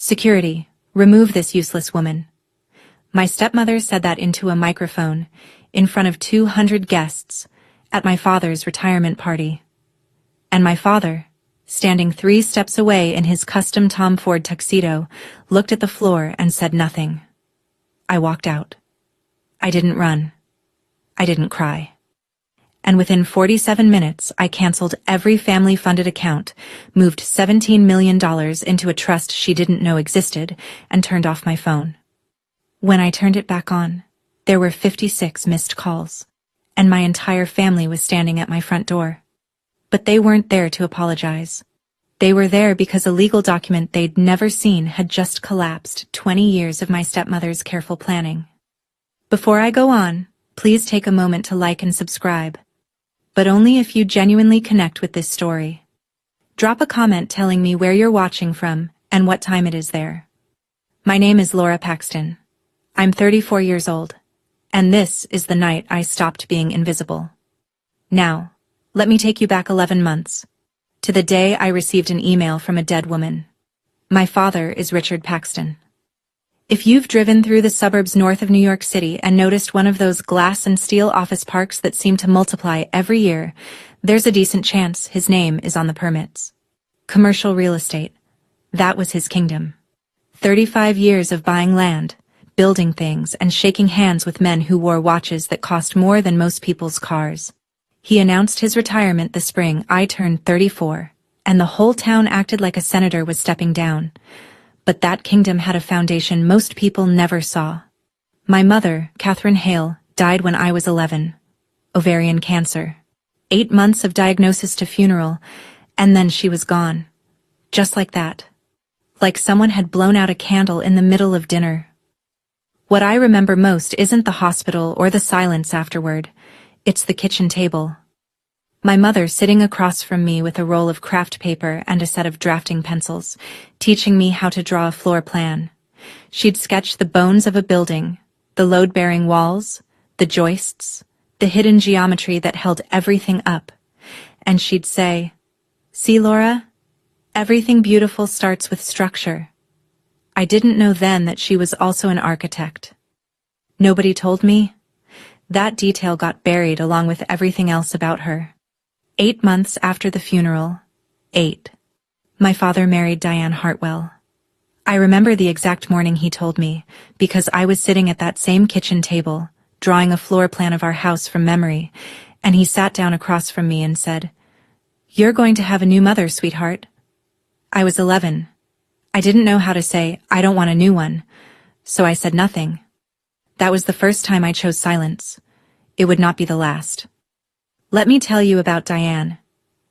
"Security, remove this useless woman." My stepmother said that into a microphone, in front of 200 guests, at my father's retirement party. And my father, standing 3 steps away in his custom Tom Ford tuxedo, looked at the floor and said nothing. I walked out. I didn't run. I didn't cry. And within 47 minutes, I canceled every family-funded account, moved $17 million into a trust she didn't know existed, and turned off my phone. When I turned it back on, there were 56 missed calls, and my entire family was standing at my front door. But they weren't there to apologize. They were there because a legal document they'd never seen had just collapsed 20 years of my stepmother's careful planning. Before I go on, please take a moment to like and subscribe. But only if you genuinely connect with this story. Drop a comment telling me where you're watching from and what time it is there. My name is Laura Paxton. I'm 34 years old, and this is the night I stopped being invisible. Now, let me take you back 11 months, to the day I received an email from a dead woman. My father is Richard Paxton. If you've driven through the suburbs north of New York City and noticed one of those glass and steel office parks that seem to multiply every year, there's a decent chance his name is on the permits. Commercial real estate. That was his kingdom. 35 years of buying land, building things, and shaking hands with men who wore watches that cost more than most people's cars. He announced his retirement the spring I turned 34, and the whole town acted like a senator was stepping down. But that kingdom had a foundation most people never saw. My mother, Catherine Hale, died when I was 11. Ovarian cancer. 8 months of diagnosis to funeral, and then she was gone. Just like that. Like someone had blown out a candle in the middle of dinner. What I remember most isn't the hospital or the silence afterward. It's the kitchen table. My mother sitting across from me with a roll of craft paper and a set of drafting pencils, teaching me how to draw a floor plan. She'd sketch the bones of a building, the load-bearing walls, the joists, the hidden geometry that held everything up. And she'd say, "See, Laura? Everything beautiful starts with structure." I didn't know then that she was also an architect. Nobody told me. That detail got buried along with everything else about her. 8 months after the funeral, 8. My father married Diane Hartwell. I remember the exact morning he told me, because I was sitting at that same kitchen table, drawing a floor plan of our house from memory, and he sat down across from me and said, "You're going to have a new mother, sweetheart." I was 11. I didn't know how to say, "I don't want a new one," so I said nothing. That was the first time I chose silence. It would not be the last. Let me tell you about Diane.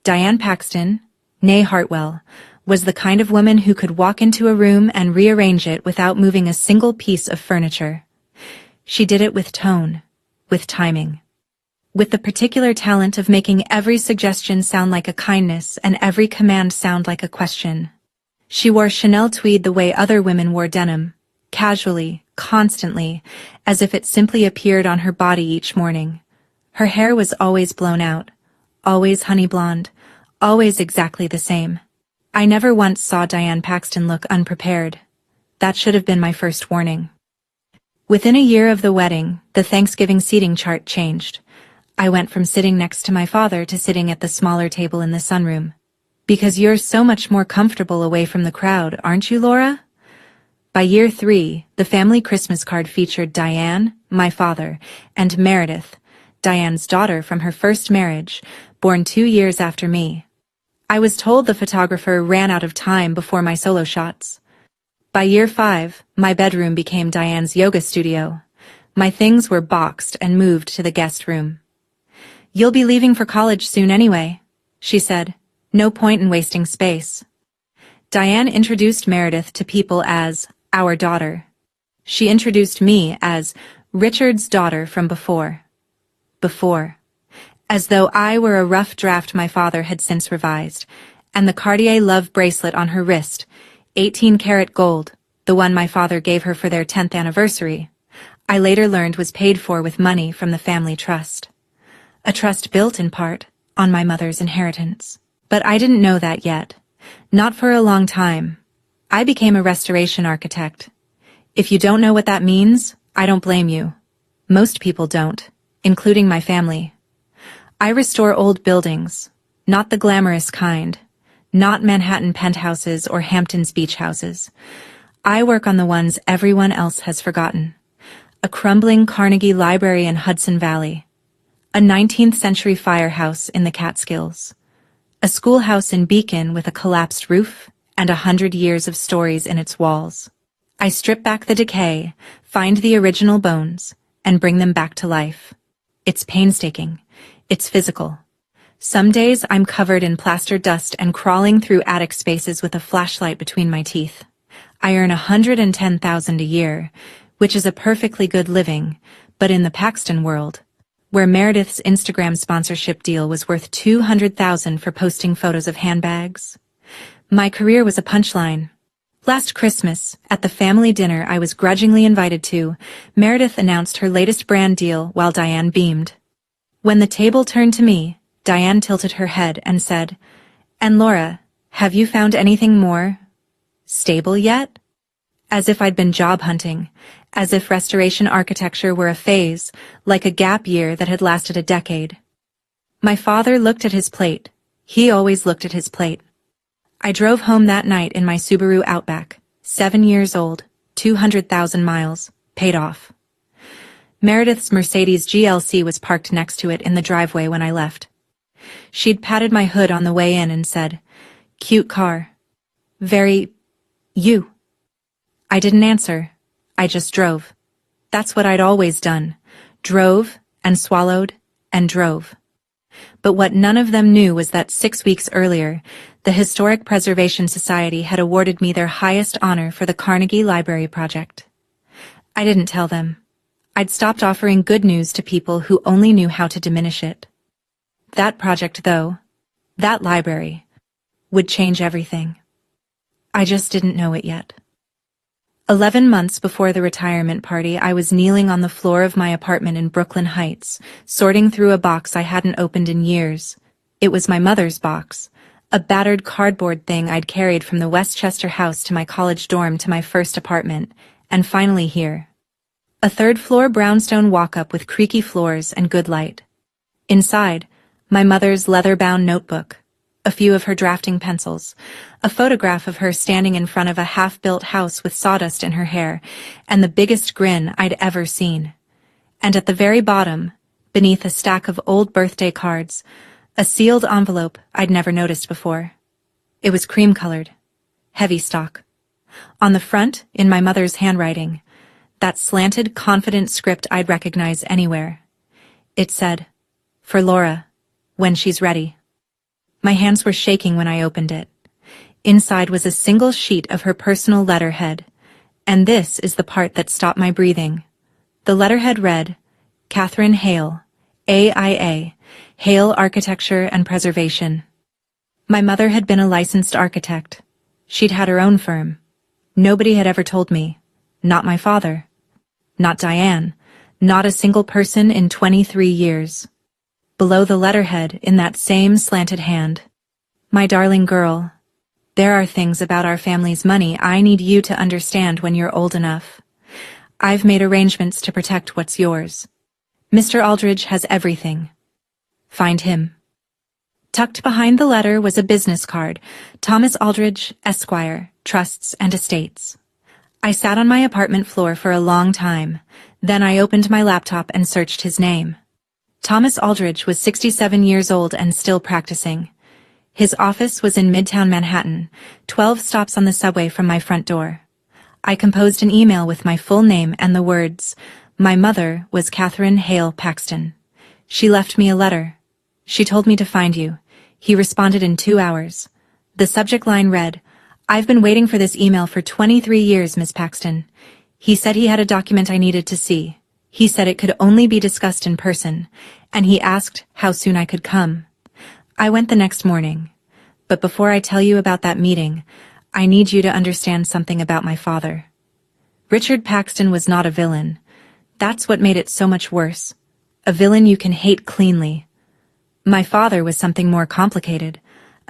Diane Paxton, née Hartwell, was the kind of woman who could walk into a room and rearrange it without moving a single piece of furniture. She did it with tone, with timing, with the particular talent of making every suggestion sound like a kindness and every command sound like a question. She wore Chanel tweed the way other women wore denim, casually, constantly, as if it simply appeared on her body each morning. Her hair was always blown out, always honey blonde, always exactly the same. I never once saw Diane Paxton look unprepared. That should have been my first warning. Within a year of the wedding, the Thanksgiving seating chart changed. I went from sitting next to my father to sitting at the smaller table in the sunroom. Because you're so much more comfortable away from the crowd, aren't you, Laura? By year 3, the family Christmas card featured Diane, my father, and Meredith, Diane's daughter from her first marriage, born 2 years after me. I was told the photographer ran out of time before my solo shots. By year 5, my bedroom became Diane's yoga studio. My things were boxed and moved to the guest room. "You'll be leaving for college soon anyway," she said. "No point in wasting space." Diane introduced Meredith to people as our daughter. She introduced me as Richard's daughter from before. As though I were a rough draft my father had since revised, and the Cartier love bracelet on her wrist, 18-karat gold, the one my father gave her for their 10th anniversary, I later learned was paid for with money from the family trust. A trust built in part on my mother's inheritance. But I didn't know that yet. Not for a long time. I became a restoration architect. If you don't know what that means, I don't blame you. Most people don't, including my family. I restore old buildings, not the glamorous kind, not Manhattan penthouses or Hamptons beach houses. I work on the ones everyone else has forgotten. A crumbling Carnegie Library in Hudson Valley. A 19th century firehouse in the Catskills. A schoolhouse in Beacon with a collapsed roof and 100 years of stories in its walls. I strip back the decay, find the original bones, and bring them back to life. It's painstaking. It's physical. Some days I'm covered in plaster dust and crawling through attic spaces with a flashlight between my teeth. I earn $110,000 a year, which is a perfectly good living, but in the Paxton world, where Meredith's Instagram sponsorship deal was worth $200,000 for posting photos of handbags, my career was a punchline. Last Christmas, at the family dinner I was grudgingly invited to, Meredith announced her latest brand deal while Diane beamed. When the table turned to me, Diane tilted her head and said, "And Laura, have you found anything more stable yet?" As if I'd been job hunting, as if restoration architecture were a phase, like a gap year that had lasted a decade. My father looked at his plate. He always looked at his plate. I drove home that night in my Subaru Outback, 7 years old, 200,000 miles, paid off. Meredith's Mercedes GLC was parked next to it in the driveway when I left. She'd patted my hood on the way in and said, "Cute car. Very... you." I didn't answer. I just drove. That's what I'd always done. Drove, and swallowed, and drove. But what none of them knew was that 6 weeks earlier, the Historic Preservation Society had awarded me their highest honor for the Carnegie Library project. I didn't tell them. I'd stopped offering good news to people who only knew how to diminish it. That project, though, that library, would change everything. I just didn't know it yet. 11 months before the retirement party, I was kneeling on the floor of my apartment in Brooklyn Heights, sorting through a box I hadn't opened in years. It was my mother's box, a battered cardboard thing I'd carried from the Westchester house to my college dorm to my first apartment, and finally here. A third-floor brownstone walk-up with creaky floors and good light. Inside, my mother's leather-bound notebook, a few of her drafting pencils, a photograph of her standing in front of a half-built house with sawdust in her hair, and the biggest grin I'd ever seen. And at the very bottom, beneath a stack of old birthday cards, a sealed envelope I'd never noticed before. It was cream-colored, heavy stock. On the front, in my mother's handwriting, that slanted, confident script I'd recognize anywhere. It said, "For Laura, when she's ready." My hands were shaking when I opened it. Inside was a single sheet of her personal letterhead, and this is the part that stopped my breathing. The letterhead read, "Catherine Hale, AIA, Hale Architecture and Preservation." My mother had been a licensed architect. She'd had her own firm. Nobody had ever told me. Not my father. Not Diane. Not a single person in 23 years. Below the letterhead, in that same slanted hand, "My darling girl, there are things about our family's money I need you to understand when you're old enough. I've made arrangements to protect what's yours. Mr. Aldridge has everything. Find him." Tucked behind the letter was a business card, "Thomas Aldridge, Esquire, Trusts and Estates." I sat on my apartment floor for a long time. Then I opened my laptop and searched his name. Thomas Aldridge was 67 years old and still practicing. His office was in Midtown Manhattan, 12 stops on the subway from my front door. I composed an email with my full name and the words, "My mother was Catherine Hale Paxton. She left me a letter. She told me to find you." He responded in 2 hours. The subject line read, "I've been waiting for this email for 23 years, Miss Paxton." He said he had a document I needed to see. He said it could only be discussed in person, and he asked how soon I could come. I went the next morning. But before I tell you about that meeting, I need you to understand something about my father. Richard Paxton was not a villain. That's what made it so much worse. A villain you can hate cleanly. My father was something more complicated.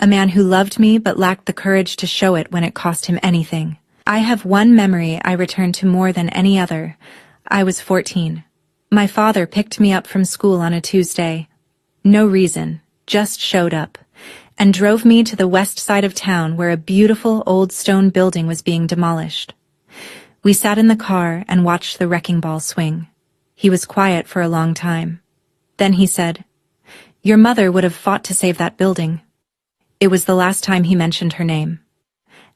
a man who loved me but lacked the courage to show it when it cost him anything. I have one memory I return to more than any other. I was 14. My father picked me up from school on a Tuesday. No reason, just showed up, and drove me to the west side of town where a beautiful old stone building was being demolished. We sat in the car and watched the wrecking ball swing. He was quiet for a long time. Then he said, "Your mother would have fought to save that building." It was the last time he mentioned her name.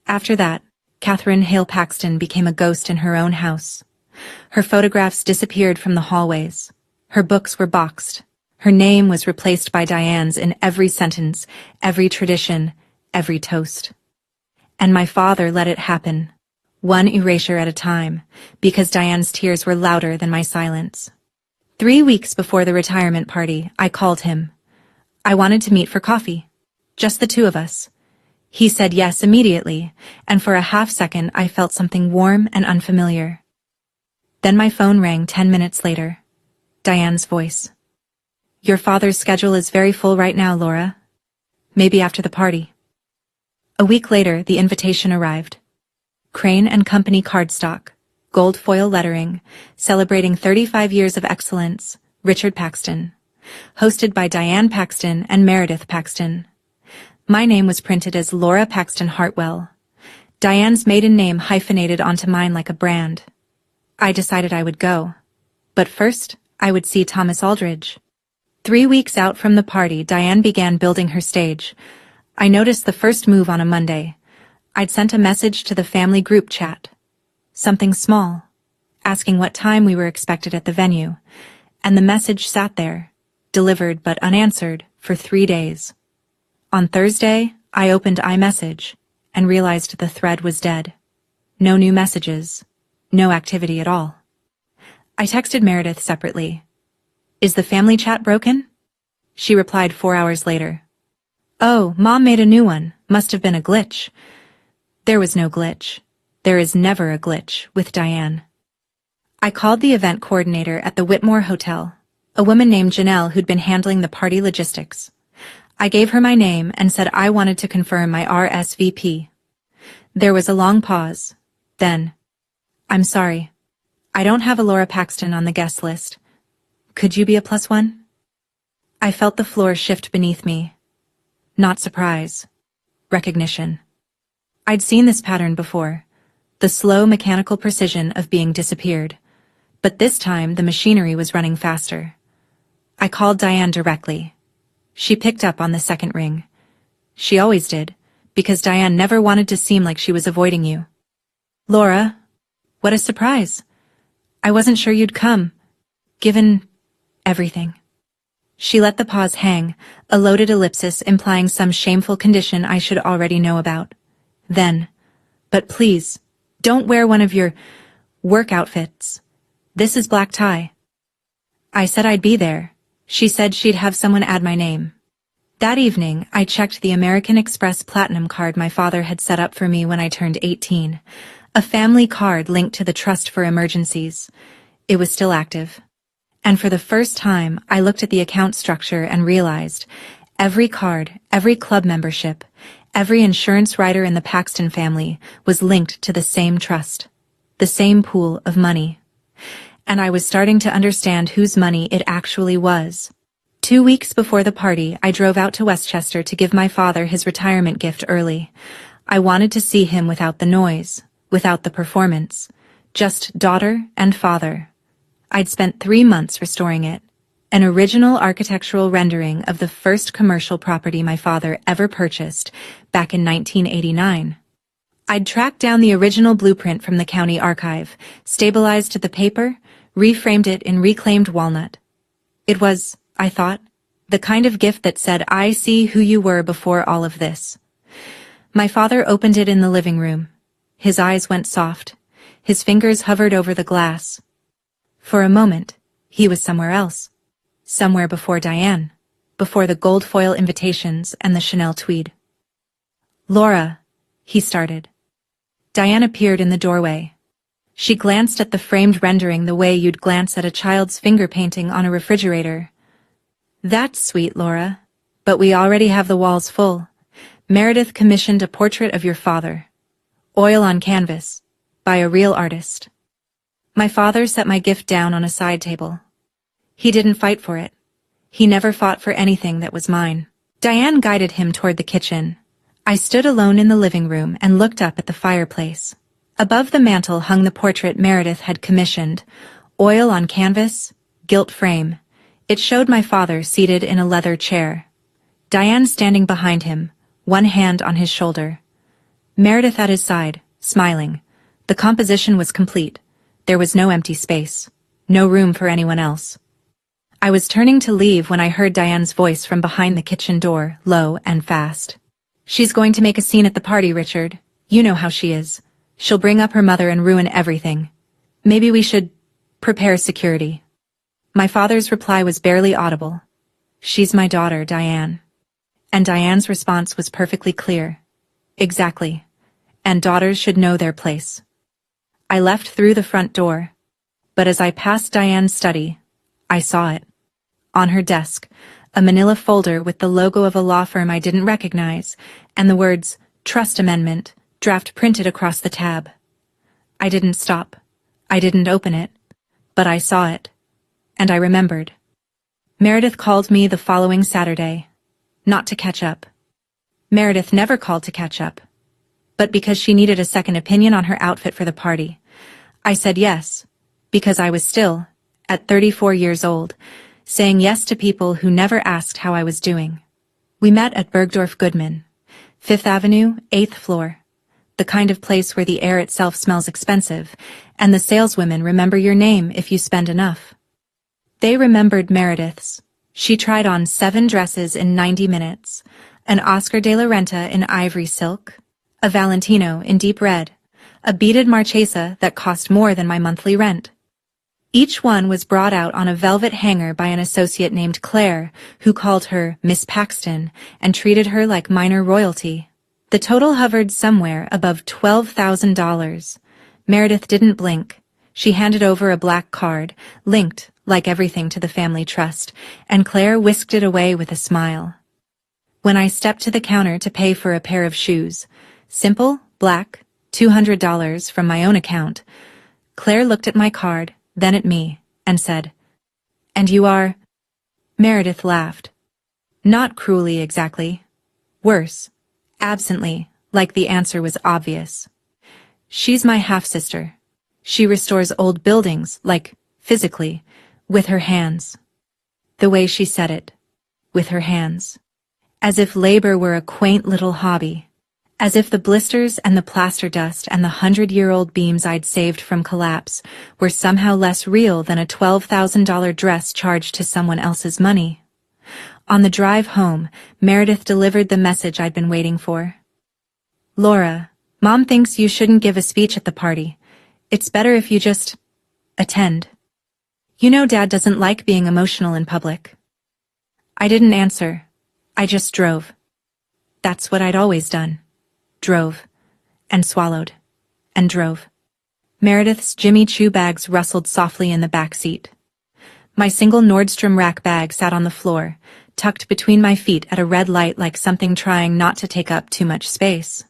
After that, Catherine Hale Paxton became a ghost in her own house. Her photographs disappeared from the hallways. Her books were boxed. Her name was replaced by Diane's in every sentence, every tradition, every toast. And my father let it happen, one erasure at a time, because Diane's tears were louder than my silence. 3 weeks before the retirement party, I called him. I wanted to meet for coffee. Just the two of us. He said yes immediately, and for a half second I felt something warm and unfamiliar. Then my phone rang 10 minutes later. Diane's voice. "Your father's schedule is very full right now, Laura. Maybe after the party." A week later, the invitation arrived. Crane and Company cardstock, gold foil lettering, celebrating 35 years of excellence, Richard Paxton. Hosted by Diane Paxton and Meredith Paxton. My name was printed as Laura Paxton Hartwell. Diane's maiden name hyphenated onto mine like a brand. I decided I would go. But first, I would see Thomas Aldridge. 3 weeks out from the party, Diane began building her stage. I noticed the first move on a Monday. I'd sent a message to the family group chat. Something small, asking what time we were expected at the venue. And the message sat there, delivered but unanswered, for 3 days. On Thursday, I opened iMessage and realized the thread was dead. No new messages, no activity at all. I texted Meredith separately. "Is the family chat broken?" She replied 4 hours later. "Oh, Mom made a new one. Must have been a glitch." There was no glitch. There is never a glitch with Diane. I called the event coordinator at the Whitmore Hotel, a woman named Janelle who'd been handling the party logistics. I gave her my name and said I wanted to confirm my RSVP. There was a long pause. Then, "I'm sorry. I don't have a Laura Paxton on the guest list. Could you be a +1? I felt the floor shift beneath me. Not surprise. Recognition. I'd seen this pattern before. The slow mechanical precision of being disappeared. But this time the machinery was running faster. I called Diane directly. She picked up on the second ring. She always did, because Diane never wanted to seem like she was avoiding you. "Laura, what a surprise. I wasn't sure you'd come, given everything." She let the pause hang, a loaded ellipsis implying some shameful condition I should already know about. Then, "But please, don't wear one of your work outfits. This is black tie." I said I'd be there. She said she'd have someone add my name. That evening, I checked the American Express Platinum card my father had set up for me when I turned 18. A family card linked to the Trust for Emergencies. It was still active. And for the first time, I looked at the account structure and realized every card, every club membership, every insurance rider in the Paxton family was linked to the same trust, the same pool of money. And I was starting to understand whose money it actually was. 2 weeks before the party, I drove out to Westchester to give my father his retirement gift early. I wanted to see him without the noise, without the performance, just daughter and father. I'd spent 3 months restoring it, an original architectural rendering of the first commercial property my father ever purchased back in 1989. I'd tracked down the original blueprint from the county archive, stabilized the paper, reframed it in reclaimed walnut. It was, I thought, the kind of gift that said, "I see who you were before all of this." My father opened it in the living room. His eyes went soft. His fingers hovered over the glass. For a moment, he was somewhere else. Somewhere before Diane, before the gold foil invitations and the Chanel tweed. "Laura," he started. Diane appeared in the doorway. She glanced at the framed rendering the way you'd glance at a child's finger painting on a refrigerator. "That's sweet, Laura. But we already have the walls full. Meredith commissioned a portrait of your father. Oil on canvas. By a real artist. My father set my gift down on a side table. He didn't fight for it. He never fought for anything that was mine. Diane guided him toward the kitchen. I stood alone in the living room and looked up at the fireplace. Above the mantel hung the portrait Meredith had commissioned. Oil on canvas, gilt frame. It showed my father seated in a leather chair. Diane standing behind him, one hand on his shoulder. Meredith at his side, smiling. The composition was complete. There was no empty space. No room for anyone else. I was turning to leave when I heard Diane's voice from behind the kitchen door, low and fast. She's going to make a scene at the party, Richard. You know how she is. She'll bring up her mother and ruin everything. Maybe we should prepare security. My father's reply was barely audible. She's my daughter, Diane. And Diane's response was perfectly clear. Exactly. And daughters should know their place. I left through the front door. But as I passed Diane's study, I saw it. On her desk, a manila folder with the logo of a law firm I didn't recognize, and the words, Trust Amendment, draft printed across the tab. I didn't stop. I didn't open it. But I saw it. And I remembered. Meredith called me the following Saturday. Not to catch up. Meredith never called to catch up. But because she needed a second opinion on her outfit for the party. I said yes, because I was still, at 34 years old, saying yes to people who never asked how I was doing. We met at Bergdorf Goodman, 5th Avenue, 8th floor. The kind of place where the air itself smells expensive, and the saleswomen remember your name if you spend enough. They remembered Meredith's. She tried on 7 dresses in 90 minutes, an Oscar de la Renta in ivory silk, a Valentino in deep red, a beaded Marchesa that cost more than my monthly rent. Each one was brought out on a velvet hanger by an associate named Claire, who called her Miss Paxton and treated her like minor royalty. The total hovered somewhere above $12,000. Meredith didn't blink. She handed over a black card, linked, like everything, to the family trust, and Claire whisked it away with a smile. When I stepped to the counter to pay for a pair of shoes, simple, black, $200 from my own account, Claire looked at my card, then at me, and said, "And you are?" Meredith laughed. Not cruelly exactly. Worse. Absently, like the answer was obvious. She's my half-sister. She restores old buildings, like, physically, with her hands. The way she said it. With her hands. As if labor were a quaint little hobby. As if the blisters and the plaster dust and the 100-year-old beams I'd saved from collapse were somehow less real than a $12,000 dress charged to someone else's money. On the drive home, Meredith delivered the message I'd been waiting for. "Laura, Mom thinks you shouldn't give a speech at the party. It's better if you just attend. You know Dad doesn't like being emotional in public." I didn't answer. I just drove. That's what I'd always done. Drove. And swallowed. And drove. Meredith's Jimmy Choo bags rustled softly in the back seat. My single Nordstrom rack bag sat on the floor, tucked between my feet at a red light like something trying not to take up too much space.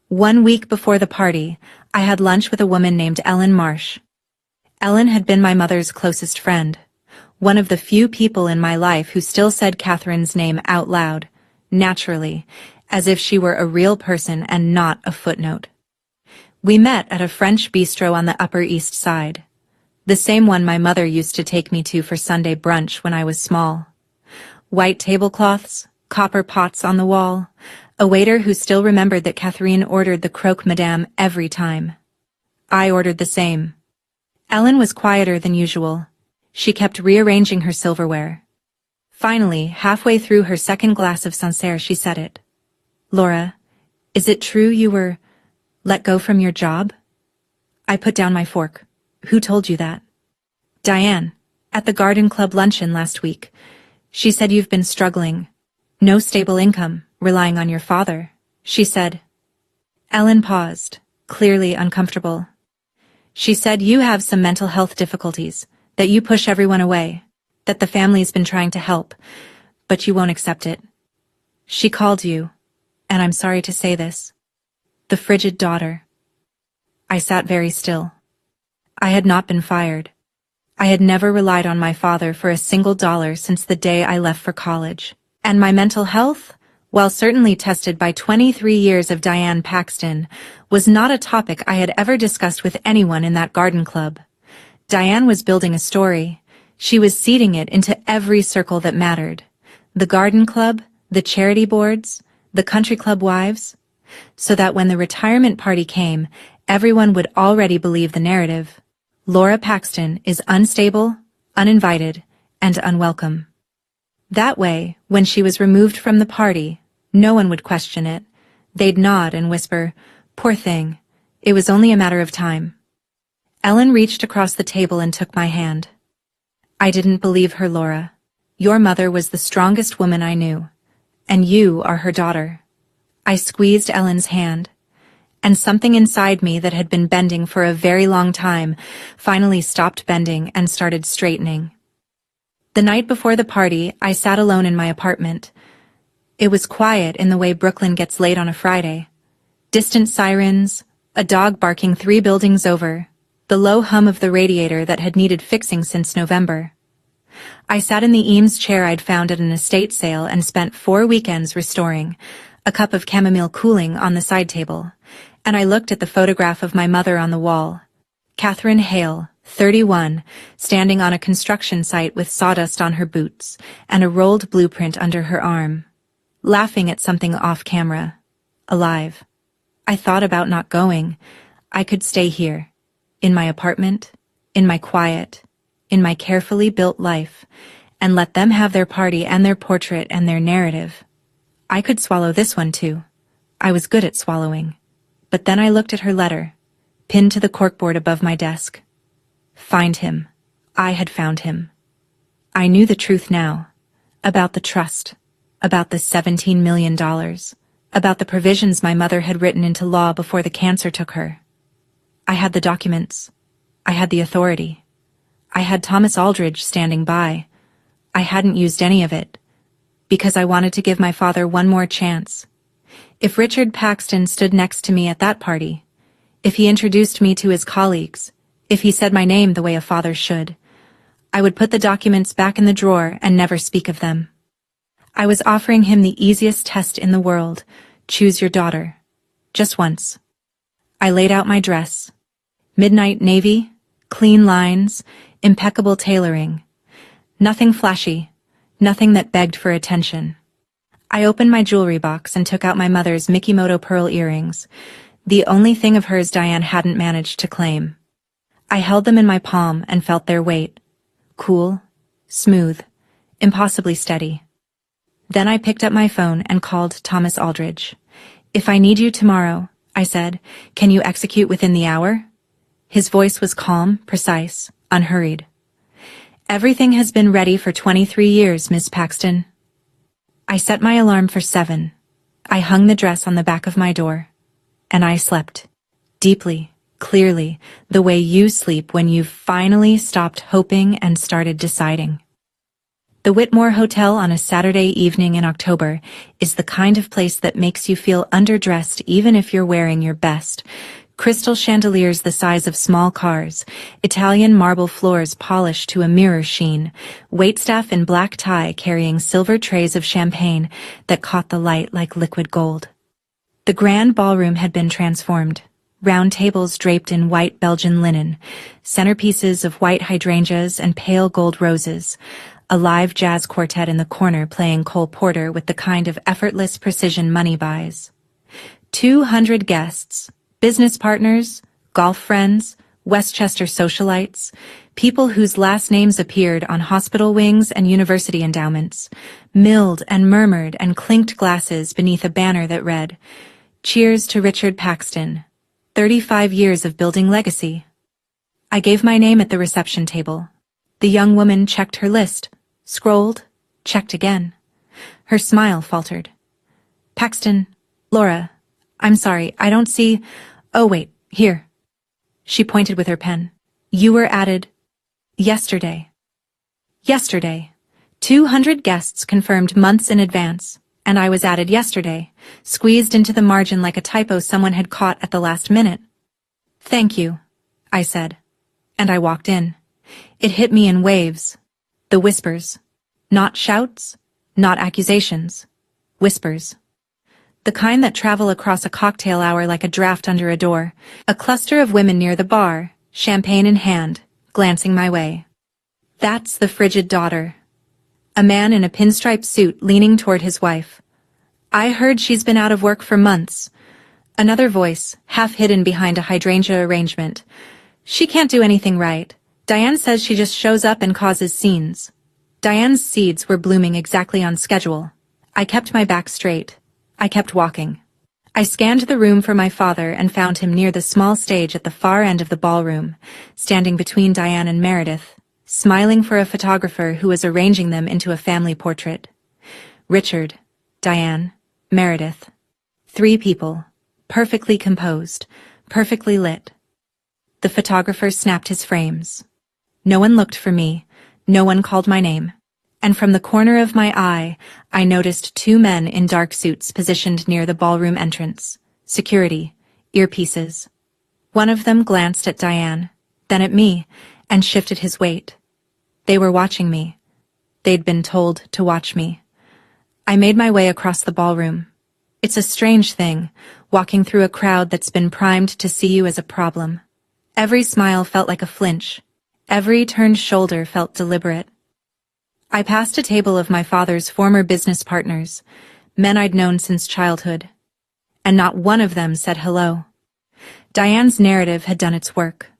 1 week before the party, I had lunch with a woman named Ellen Marsh. Ellen had been my mother's closest friend, one of the few people in my life who still said Catherine's name out loud, naturally, as if she were a real person and not a footnote. We met at a French bistro on the Upper East Side, the same one my mother used to take me to for Sunday brunch when I was small. White tablecloths, copper pots on the wall, a waiter who still remembered that Catherine ordered the croque madame every time. I ordered the same. Ellen was quieter than usual. She kept rearranging her silverware. Finally, halfway through her second glass of Sancerre, she said it. "Laura, is it true you were let go from your job?" I put down my fork. "Who told you that?" "Diane, at the Garden Club luncheon last week. She said you've been struggling. No stable income, relying on your father," she said. Ellen paused, clearly uncomfortable. "She said you have some mental health difficulties, that you push everyone away, that the family's been trying to help, but you won't accept it. She called you, and I'm sorry to say this, the frigid daughter. I sat very still. I had not been fired. I had never relied on my father for a single dollar since the day I left for college. And my mental health, while certainly tested by 23 years of Diane Paxton, was not a topic I had ever discussed with anyone in that garden club. Diane was building a story. She was seeding it into every circle that mattered. The garden club, the charity boards, the country club wives, so that when the retirement party came, everyone would already believe the narrative. Laura Paxton is unstable, uninvited, and unwelcome. That way, when she was removed from the party, no one would question it. They'd nod and whisper, "Poor thing. It was only a matter of time." Ellen reached across the table and took my hand. "I didn't believe her, Laura. Your mother was the strongest woman I knew, and you are her daughter." I squeezed Ellen's hand, and something inside me that had been bending for a very long time finally stopped bending and started straightening. The night before the party, I sat alone in my apartment. It was quiet in the way Brooklyn gets late on a Friday. Distant sirens, a dog barking 3 buildings over, the low hum of the radiator that had needed fixing since November. I sat in the Eames chair I'd found at an estate sale and spent 4 weekends restoring, a cup of chamomile cooling on the side table, and I looked at the photograph of my mother on the wall. Catherine Hale, 31, standing on a construction site with sawdust on her boots and a rolled blueprint under her arm, laughing at something off camera, alive. I thought about not going. I could stay here, in my apartment, in my quiet, in my carefully built life, and let them have their party and their portrait and their narrative. I could swallow this one too. I was good at swallowing. But then I looked at her letter, pinned to the corkboard above my desk. Find him. I had found him. I knew the truth now. About the trust. About the $17 million. About the provisions my mother had written into law before the cancer took her. I had the documents. I had the authority. I had Thomas Aldridge standing by. I hadn't used any of it, because I wanted to give my father one more chance. If Richard Paxton stood next to me at that party, if he introduced me to his colleagues, if he said my name the way a father should, I would put the documents back in the drawer and never speak of them. I was offering him the easiest test in the world, choose your daughter. Just once. I laid out my dress. Midnight navy, clean lines, impeccable tailoring. Nothing flashy, nothing that begged for attention. I opened my jewelry box and took out my mother's Mikimoto pearl earrings, the only thing of hers Diane hadn't managed to claim. I held them in my palm and felt their weight. Cool, smooth, impossibly steady. Then I picked up my phone and called Thomas Aldridge. "If I need you tomorrow," I said, "can you execute within the hour?" His voice was calm, precise, unhurried. "Everything has been ready for 23 years, Miss Paxton." I set my alarm for 7. I hung the dress on the back of my door. And I slept. Deeply, clearly, the way you sleep when you've finally stopped hoping and started deciding. The Whitmore Hotel on a Saturday evening in October is the kind of place that makes you feel underdressed even if you're wearing your best. Crystal chandeliers the size of small cars, Italian marble floors polished to a mirror sheen, waitstaff in black tie carrying silver trays of champagne that caught the light like liquid gold. The grand ballroom had been transformed. Round tables draped in white Belgian linen, centerpieces of white hydrangeas and pale gold roses, a live jazz quartet in the corner playing Cole Porter with the kind of effortless precision money buys. 200 guests. Business partners, golf friends, Westchester socialites, people whose last names appeared on hospital wings and university endowments, milled and murmured and clinked glasses beneath a banner that read, "Cheers to Richard Paxton, 35 years of building legacy." I gave my name at the reception table. The young woman checked her list, scrolled, checked again. Her smile faltered. "Paxton, Laura, I'm sorry, I don't see... Oh wait, here." She pointed with her pen. "You were added yesterday." Yesterday. 200 guests confirmed months in advance. And I was added yesterday, squeezed into the margin like a typo someone had caught at the last minute. Thank you, I said. And I walked in. It hit me in waves. The whispers. Not shouts, not accusations. Whispers. The kind that travel across a cocktail hour like a draft under a door. A cluster of women near the bar, champagne in hand, glancing my way. That's the frigid daughter. A man in a pinstripe suit leaning toward his wife. I heard she's been out of work for months. Another voice, half hidden behind a hydrangea arrangement. She can't do anything right. Diane says she just shows up and causes scenes. Diane's seeds were blooming exactly on schedule. I kept my back straight. I kept walking. I scanned the room for my father and found him near the small stage at the far end of the ballroom, standing between Diane and Meredith, smiling for a photographer who was arranging them into a family portrait. Richard, Diane, Meredith. 3 people, perfectly composed, perfectly lit. The photographer snapped his frames. No one looked for me, no one called my name. And from the corner of my eye, I noticed 2 men in dark suits positioned near the ballroom entrance. Security, earpieces. One of them glanced at Diane, then at me, and shifted his weight. They were watching me. They'd been told to watch me. I made my way across the ballroom. It's a strange thing, walking through a crowd that's been primed to see you as a problem. Every smile felt like a flinch. Every turned shoulder felt deliberate. I passed a table of my father's former business partners, men I'd known since childhood. And not one of them said hello. Diane's narrative had done its work.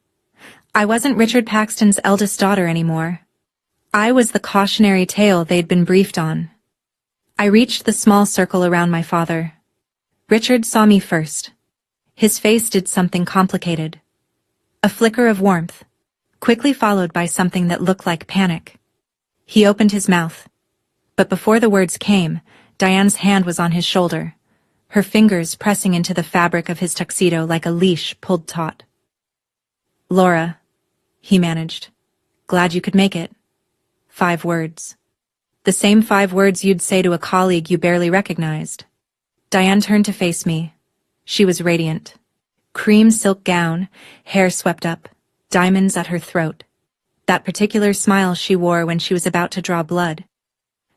I wasn't Richard Paxton's eldest daughter anymore. I was the cautionary tale they'd been briefed on. I reached the small circle around my father. Richard saw me first. His face did something complicated. A flicker of warmth, quickly followed by something that looked like panic. He opened his mouth. But before the words came, Diane's hand was on his shoulder, her fingers pressing into the fabric of his tuxedo like a leash pulled taut. "Laura," he managed. "Glad you could make it." 5 words. The same 5 words you'd say to a colleague you barely recognized. Diane turned to face me. She was radiant. Cream silk gown, hair swept up, diamonds at her throat. That particular smile she wore when she was about to draw blood.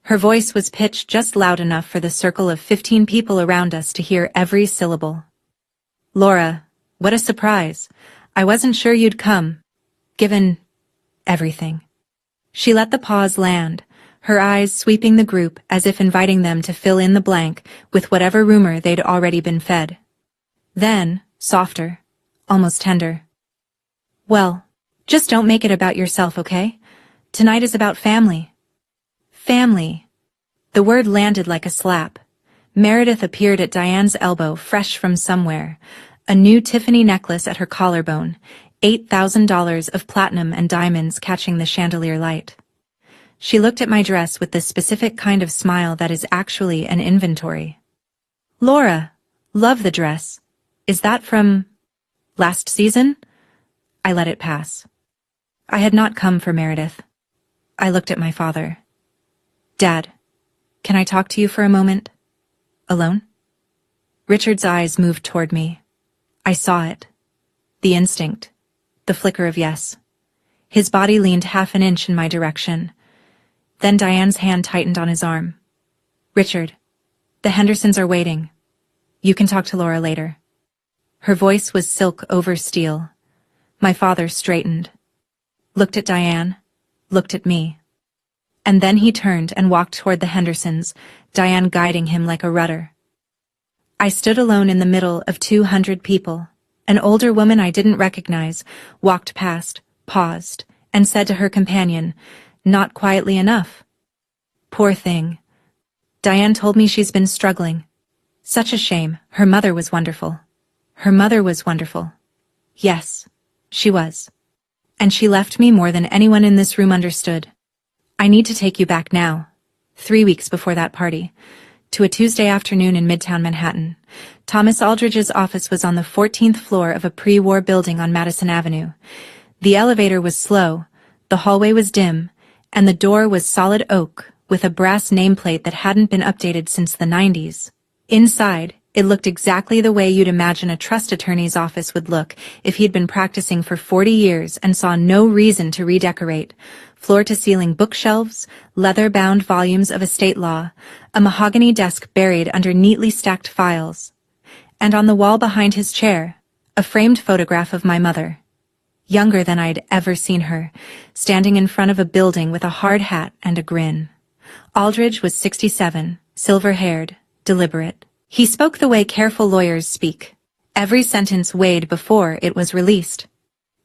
Her voice was pitched just loud enough for the circle of 15 people around us to hear every syllable. "Laura, what a surprise. I wasn't sure you'd come, given everything." She let the pause land, her eyes sweeping the group as if inviting them to fill in the blank with whatever rumor they'd already been fed. Then, softer, almost tender. "Well, just don't make it about yourself, okay? Tonight is about family." Family. The word landed like a slap. Meredith appeared at Diane's elbow, fresh from somewhere. A new Tiffany necklace at her collarbone, $8,000 of platinum and diamonds catching the chandelier light. She looked at my dress with the specific kind of smile that is actually an inventory. "Laura, love the dress. Is that from last season?" I let it pass. I had not come for Meredith. I looked at my father. "Dad, can I talk to you for a moment? Alone?" Richard's eyes moved toward me. I saw it. The instinct. The flicker of yes. His body leaned half an inch in my direction. Then Diane's hand tightened on his arm. "Richard, the Hendersons are waiting. You can talk to Laura later." Her voice was silk over steel. My father straightened. Looked at Diane, looked at me. And then he turned and walked toward the Hendersons, Diane guiding him like a rudder. I stood alone in the middle of 200 people. An older woman I didn't recognize walked past, paused, and said to her companion, "Not quietly enough." Poor thing. Diane told me she's been struggling. Such a shame. Her mother was wonderful. Her mother was wonderful. Yes, she was. And she left me more than anyone in this room understood. I need to take you back now, 3 weeks before that party, to a Tuesday afternoon in Midtown Manhattan. Thomas Aldridge's office was on the 14th floor of a pre-war building on Madison Avenue. The elevator was slow, the hallway was dim, and the door was solid oak, with a brass nameplate that hadn't been updated since the 90s. Inside, it looked exactly the way you'd imagine a trust attorney's office would look if he'd been practicing for 40 years and saw no reason to redecorate. Floor-to-ceiling bookshelves, leather-bound volumes of estate law, a mahogany desk buried under neatly stacked files. And on the wall behind his chair, a framed photograph of my mother. Younger than I'd ever seen her, standing in front of a building with a hard hat and a grin. Aldridge was 67, silver-haired, deliberate. He spoke the way careful lawyers speak. Every sentence weighed before it was released.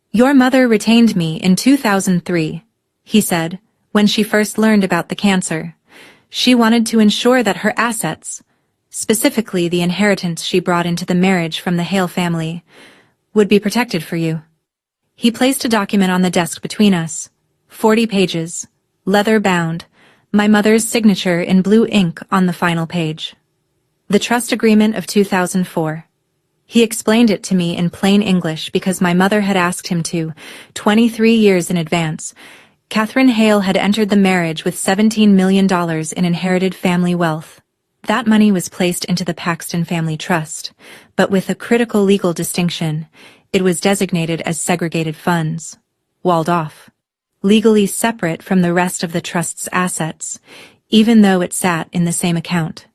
"Your mother retained me in 2003, he said, when she first learned about the cancer. She wanted to ensure that her assets, specifically the inheritance she brought into the marriage from the Hale family, would be protected for you." He placed a document on the desk between us. 40 pages, leather-bound, my mother's signature in blue ink on the final page. The trust agreement of 2004. He explained it to me in plain English because my mother had asked him to, 23 years in advance. Catherine Hale had entered the marriage with $17 million in inherited family wealth. That money was placed into the Paxton Family Trust, but with a critical legal distinction. It was designated as segregated funds, walled off, legally separate from the rest of the trust's assets, even though it sat in the same account.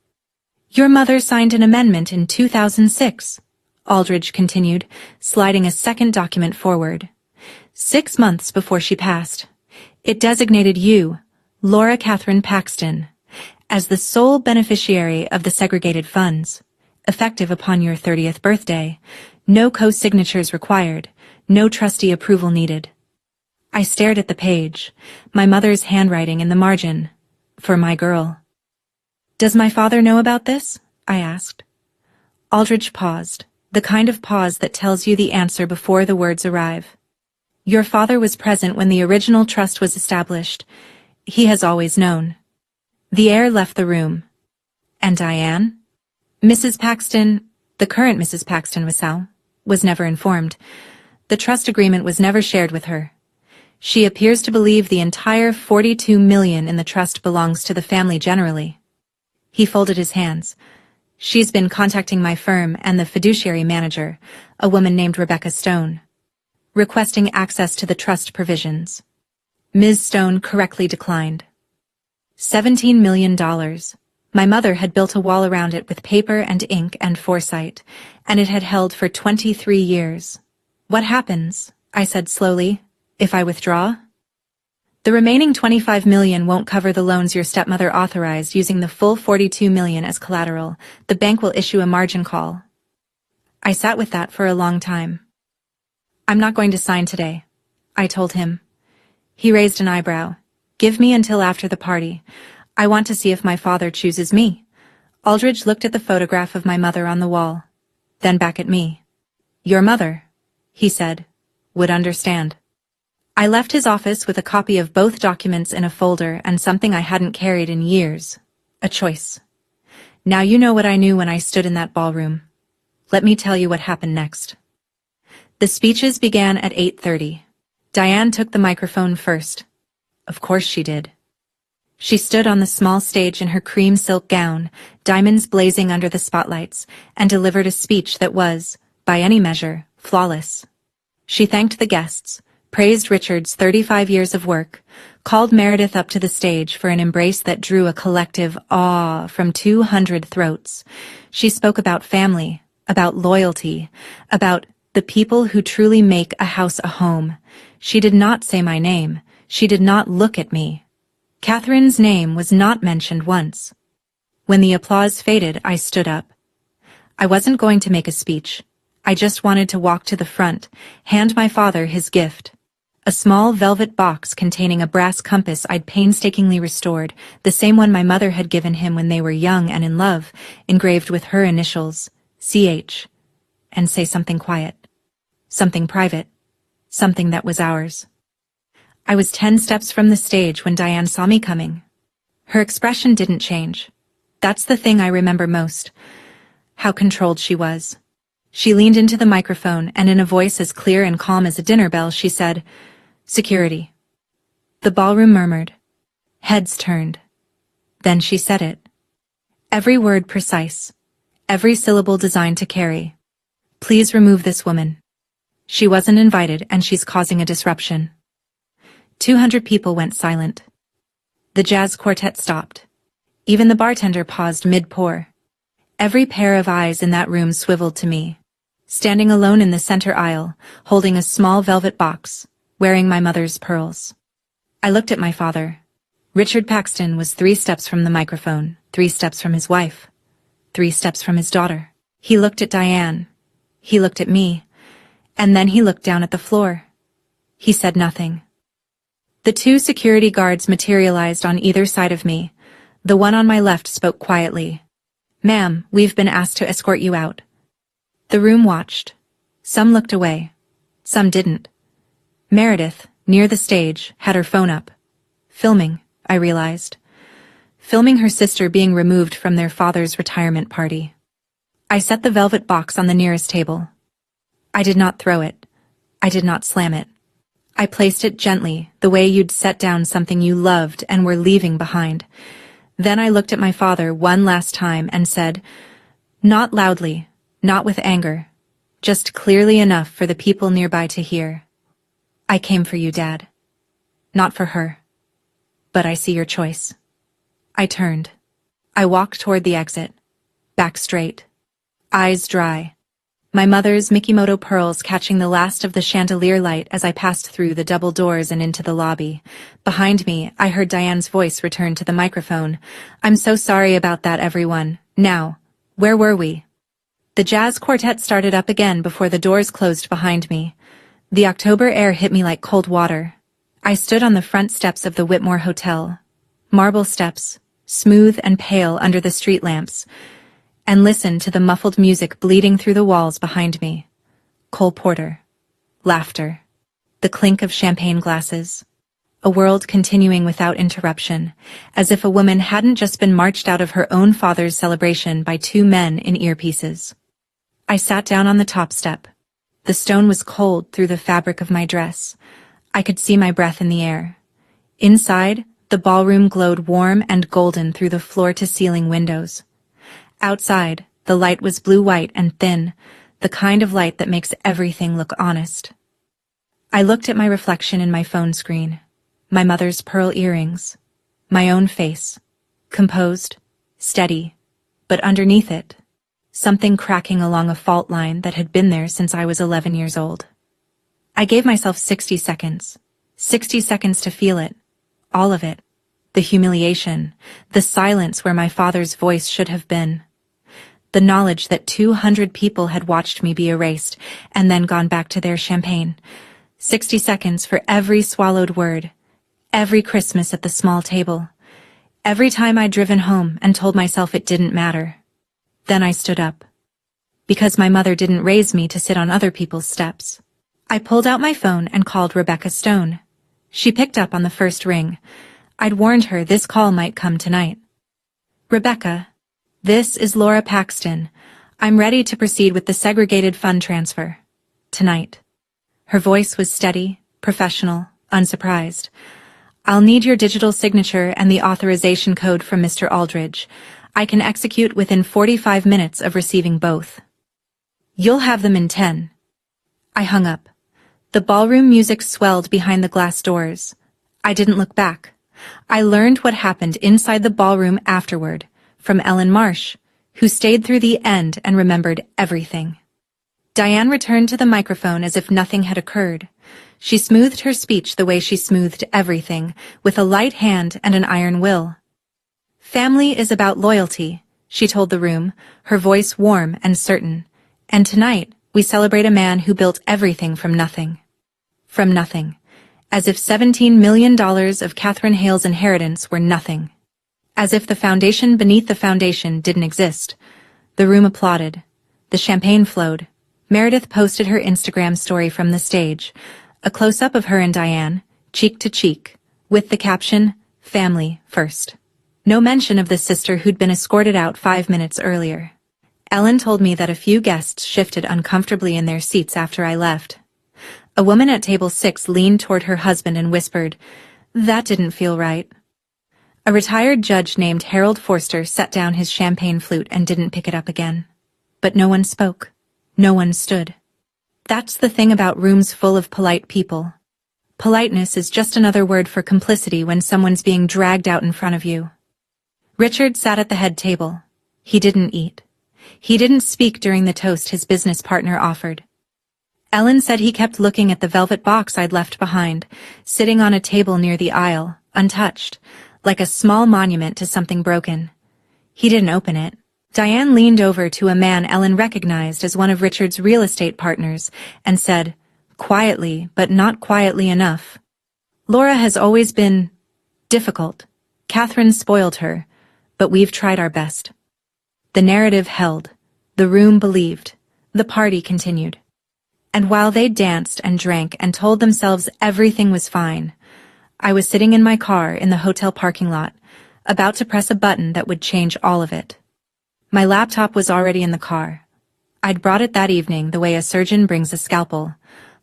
"Your mother signed an amendment in 2006, Aldridge continued, sliding a second document forward. 6 months before she passed. It designated you, Laura Catherine Paxton, as the sole beneficiary of the segregated funds, effective upon your 30th birthday. No co-signatures required, no trustee approval needed." I stared at the page, my mother's handwriting in the margin. "For my girl." "Does my father know about this?" I asked. Aldridge paused, the kind of pause that tells you the answer before the words arrive. "Your father was present when the original trust was established. He has always known." The air left the room. "And Diane?" "Mrs. Paxton, the current Mrs. Paxton was never informed. The trust agreement was never shared with her. She appears to believe the entire $42 million in the trust belongs to the family generally." He folded his hands. "She's been contacting my firm and the fiduciary manager, a woman named Rebecca Stone, requesting access to the trust provisions." Ms. Stone correctly declined. $17 million. My mother had built a wall around it with paper and ink and foresight, and it had held for 23 years. "What happens," I said slowly, "if I withdraw?" "The remaining $25 million won't cover the loans your stepmother authorized using the full $42 million as collateral. The bank will issue a margin call." I sat with that for a long time. "I'm not going to sign today," I told him. He raised an eyebrow. "Give me until after the party. I want to see if my father chooses me." Aldridge looked at the photograph of my mother on the wall, then back at me. "Your mother," he said, "would understand." I left his office with a copy of both documents in a folder and something I hadn't carried in years. A choice. Now you know what I knew when I stood in that ballroom. Let me tell you what happened next. The speeches began at 8:30. Diane took the microphone first. Of course she did. She stood on the small stage in her cream silk gown, diamonds blazing under the spotlights, and delivered a speech that was, by any measure, flawless. She thanked the guests, praised Richard's 35 years of work, called Meredith up to the stage for an embrace that drew a collective awe from 200 throats. She spoke about family, about loyalty, about the people who truly make a house a home. She did not say my name. She did not look at me. Catherine's name was not mentioned once. When the applause faded, I stood up. I wasn't going to make a speech. I just wanted to walk to the front, hand my father his gift. A small velvet box containing a brass compass I'd painstakingly restored, the same one my mother had given him when they were young and in love, engraved with her initials, CH, and say something quiet, something private, something that was ours. I was 10 steps from the stage when Diane saw me coming. Her expression didn't change. That's the thing I remember most. How controlled she was. She leaned into the microphone and in a voice as clear and calm as a dinner bell she said, "Security." The ballroom murmured. Heads turned. Then she said it. Every word precise. Every syllable designed to carry. Please remove this woman. She wasn't invited and she's causing a disruption. 200 people went silent. The jazz quartet stopped. Even the bartender paused mid-pour. Every pair of eyes in that room swiveled to me. Standing alone in the center aisle, holding a small velvet box, wearing my mother's pearls. I looked at my father. Richard Paxton was 3 steps from the microphone, 3 steps from his wife, 3 steps from his daughter. He looked at Diane. He looked at me. And then he looked down at the floor. He said nothing. The 2 security guards materialized on either side of me. The one on my left spoke quietly. "Ma'am, we've been asked to escort you out." The room watched. Some looked away. Some didn't. Meredith, near the stage, had her phone up. Filming, I realized. Filming her sister being removed from their father's retirement party. I set the velvet box on the nearest table. I did not throw it. I did not slam it. I placed it gently, the way you'd set down something you loved and were leaving behind. Then I looked at my father one last time and said, not loudly, not with anger, just clearly enough for the people nearby to hear. "I came for you, Dad. Not for her. But I see your choice." I turned. I walked toward the exit. Back straight. Eyes dry. My mother's Mikimoto pearls catching the last of the chandelier light as I passed through the double doors and into the lobby. Behind me, I heard Diane's voice return to the microphone. "I'm so sorry about that, everyone. Now, where were we?" The jazz quartet started up again before the doors closed behind me. The October air hit me like cold water. I stood on the front steps of the Whitmore Hotel. Marble steps, smooth and pale under the street lamps, and listened to the muffled music bleeding through the walls behind me. Cole Porter. Laughter. The clink of champagne glasses. A world continuing without interruption, as if a woman hadn't just been marched out of her own father's celebration by 2 men in earpieces. I sat down on the top step. The stone was cold through the fabric of my dress. I could see my breath in the air. Inside, the ballroom glowed warm and golden through the floor-to-ceiling windows. Outside, the light was blue-white and thin, the kind of light that makes everything look honest. I looked at my reflection in my phone screen, my mother's pearl earrings, my own face, composed, steady, but underneath it, something cracking along a fault line that had been there since I was 11 years old. I gave myself 60 seconds. 60 seconds to feel it. All of it. The humiliation, the silence where my father's voice should have been. The knowledge that 200 people had watched me be erased and then gone back to their champagne. 60 seconds for every swallowed word. Every Christmas at the small table. Every time I'd driven home and told myself it didn't matter. Then I stood up. Because my mother didn't raise me to sit on other people's steps. I pulled out my phone and called Rebecca Stone. She picked up on the first ring. I'd warned her this call might come tonight. "Rebecca, this is Laura Paxton. I'm ready to proceed with the segregated fund transfer. Tonight." Her voice was steady, professional, unsurprised. "I'll need your digital signature and the authorization code from Mr. Aldridge. I can execute within 45 minutes of receiving both." "You'll have them in 10. I hung up. The ballroom music swelled behind the glass doors. I didn't look back. I learned what happened inside the ballroom afterward, from Ellen Marsh, who stayed through the end and remembered everything. Diane returned to the microphone as if nothing had occurred. She smoothed her speech the way she smoothed everything, with a light hand and an iron will. "Family is about loyalty," she told the room, her voice warm and certain. "And tonight, we celebrate a man who built everything from nothing." From nothing. As if $17 million of Catherine Hale's inheritance were nothing. As if the foundation beneath the foundation didn't exist. The room applauded. The champagne flowed. Meredith posted her Instagram story from the stage. A close-up of her and Diane, cheek to cheek, with the caption, "Family first." No mention of the sister who'd been escorted out 5 minutes earlier. Ellen told me that a few guests shifted uncomfortably in their seats after I left. A woman at table 6 leaned toward her husband and whispered, "That didn't feel right." A retired judge named Harold Forster set down his champagne flute and didn't pick it up again. But no one spoke. No one stood. That's the thing about rooms full of polite people. Politeness is just another word for complicity when someone's being dragged out in front of you. Richard sat at the head table. He didn't eat. He didn't speak during the toast his business partner offered. Ellen said he kept looking at the velvet box I'd left behind, sitting on a table near the aisle, untouched, like a small monument to something broken. He didn't open it. Diane leaned over to a man Ellen recognized as one of Richard's real estate partners and said, quietly, but not quietly enough, "Laura has always been difficult. Catherine spoiled her, but we've tried our best." The narrative held. The room believed. The party continued. And while they danced and drank and told themselves everything was fine, I was sitting in my car in the hotel parking lot, about to press a button that would change all of it. My laptop was already in the car. I'd brought it that evening the way a surgeon brings a scalpel,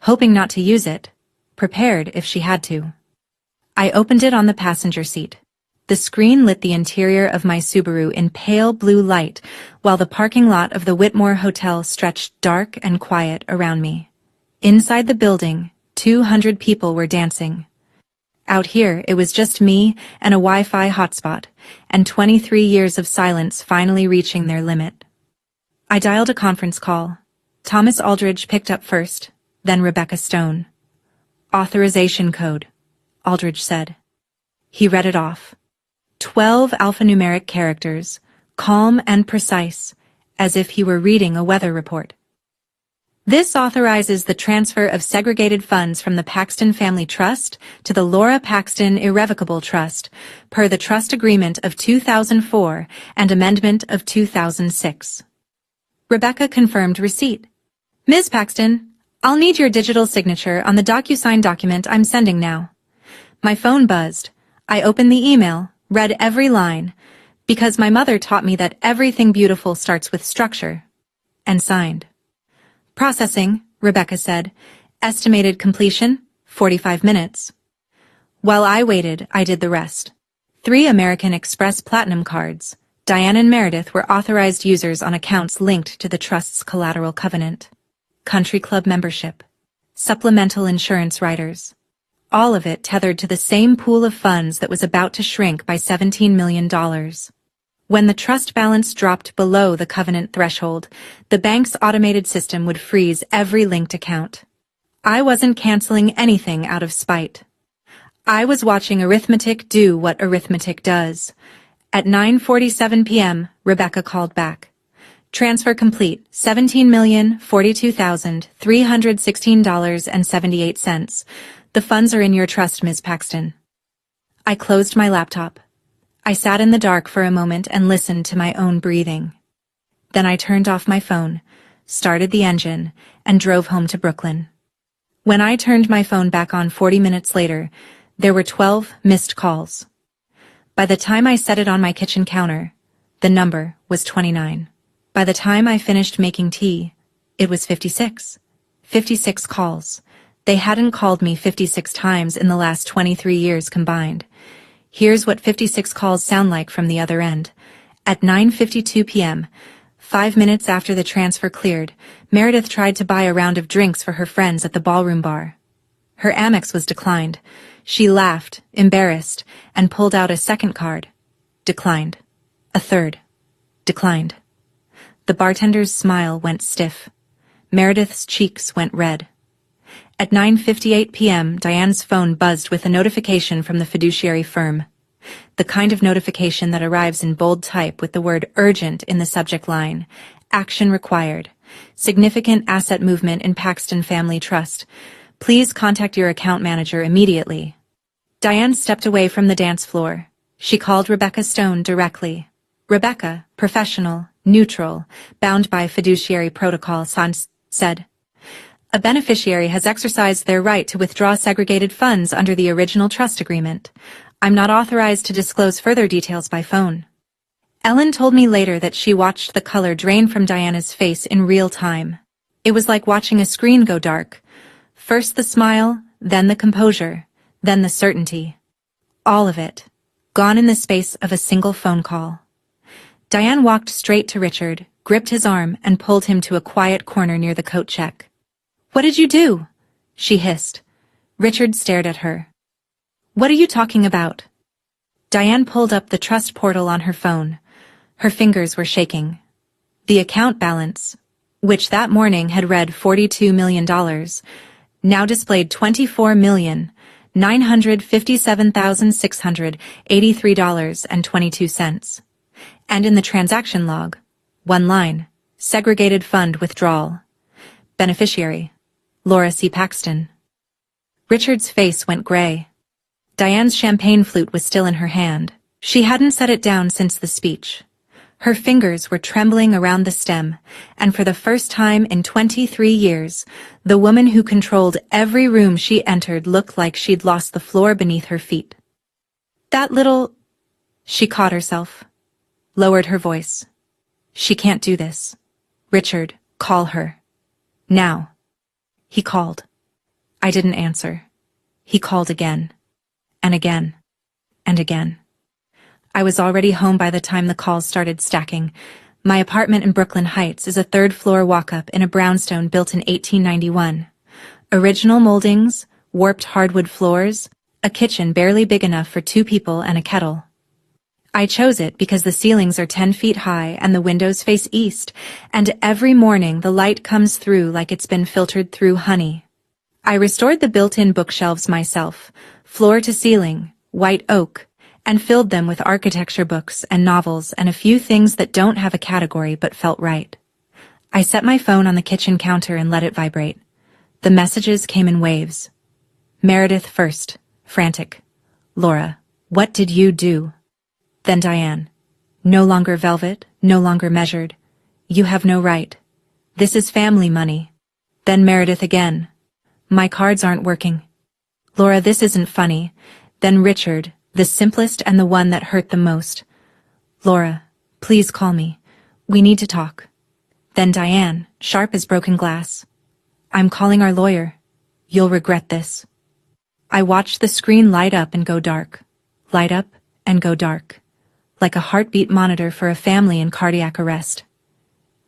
hoping not to use it, prepared if she had to. I opened it on the passenger seat. The screen lit the interior of my Subaru in pale blue light, while the parking lot of the Whitmore Hotel stretched dark and quiet around me. Inside the building, 200 people were dancing. Out here, it was just me and a Wi-Fi hotspot, and 23 years of silence finally reaching their limit. I dialed a conference call. Thomas Aldridge picked up first, then Rebecca Stone. "Authorization code," Aldridge said. He read it off. 12 alphanumeric characters, calm and precise, as if he were reading a weather report. "This authorizes the transfer of segregated funds from the Paxton Family Trust to the Laura Paxton Irrevocable Trust, per the Trust Agreement of 2004 and Amendment of 2006. Rebecca confirmed receipt. "Ms. Paxton, I'll need your digital signature on the DocuSign document I'm sending now." My phone buzzed. I opened the email, read every line, because my mother taught me that everything beautiful starts with structure, and signed. "Processing," Rebecca said. "Estimated completion, 45 minutes. While I waited, I did the rest. 3 American Express Platinum cards. Diane and Meredith were authorized users on accounts linked to the Trust's collateral covenant. Country club membership. Supplemental insurance riders. All of it tethered to the same pool of funds that was about to shrink by $17 million. When the trust balance dropped below the covenant threshold, the bank's automated system would freeze every linked account. I wasn't canceling anything out of spite. I was watching arithmetic do what arithmetic does. At 9:47 p.m., Rebecca called back. "Transfer complete, $17,042,316.78. The funds are in your trust, Ms. Paxton." I closed my laptop. I sat in the dark for a moment and listened to my own breathing. Then I turned off my phone, started the engine, and drove home to Brooklyn. When I turned my phone back on 40 minutes later, there were 12 missed calls. By the time I set it on my kitchen counter, the number was 29. By the time I finished making tea, it was 56. 56 calls. They hadn't called me 56 times in the last 23 years combined. Here's what 56 calls sound like from the other end. At 9:52 p.m., 5 minutes after the transfer cleared, Meredith tried to buy a round of drinks for her friends at the ballroom bar. Her Amex was declined. She laughed, embarrassed, and pulled out a second card. Declined. A third. Declined. The bartender's smile went stiff. Meredith's cheeks went red. At 9:58 p.m., Diane's phone buzzed with a notification from the fiduciary firm. The kind of notification that arrives in bold type with the word urgent in the subject line. Action required. Significant asset movement in Paxton Family Trust. Please contact your account manager immediately. Diane stepped away from the dance floor. She called Rebecca Stone directly. Rebecca, professional, neutral, bound by fiduciary protocol, said, "A beneficiary has exercised their right to withdraw segregated funds under the original trust agreement. I'm not authorized to disclose further details by phone." Ellen told me later that she watched the color drain from Diana's face in real time. It was like watching a screen go dark. First the smile, then the composure, then the certainty. All of it. gone in the space of a single phone call. Diane walked straight to Richard, gripped his arm, and pulled him to a quiet corner near the coat check. "What did you do?" she hissed. Richard stared at her. "What are you talking about?" Diane pulled up the trust portal on her phone. Her fingers were shaking. The account balance, which that morning had read $42 million, now displayed $24,957,683.22. And in the transaction log, one line, segregated fund withdrawal. Beneficiary, Laura C. Paxton. Richard's face went gray. Diane's champagne flute was still in her hand. She hadn't set it down since the speech. Her fingers were trembling around the stem, and for the first time in 23 years, the woman who controlled every room she entered looked like she'd lost the floor beneath her feet. "That little—" She caught herself, lowered her voice. "She can't do this. Richard, call her. Now." He called. I didn't answer. He called again, and again, and again. I was already home by the time the calls started stacking. My apartment in Brooklyn Heights is a third-floor walk-up in a brownstone built in 1891. Original moldings, warped hardwood floors, a kitchen barely big enough for 2 people and a kettle. I chose it because the ceilings are 10 feet high and the windows face east, and every morning the light comes through like it's been filtered through honey. I restored the built-in bookshelves myself, floor to ceiling, white oak, and filled them with architecture books and novels and a few things that don't have a category but felt right. I set my phone on the kitchen counter and let it vibrate. The messages came in waves. Meredith first, frantic. "Laura, what did you do?" Then Diane. "No longer velvet, no longer measured. You have no right. This is family money." Then Meredith again. "My cards aren't working." "Laura, this isn't funny." Then Richard, the simplest and the one that hurt the most. "Laura, please call me. We need to talk." Then Diane, sharp as broken glass. "I'm calling our lawyer. You'll regret this." I watched the screen light up and go dark. Light up and go dark. Like a heartbeat monitor for a family in cardiac arrest.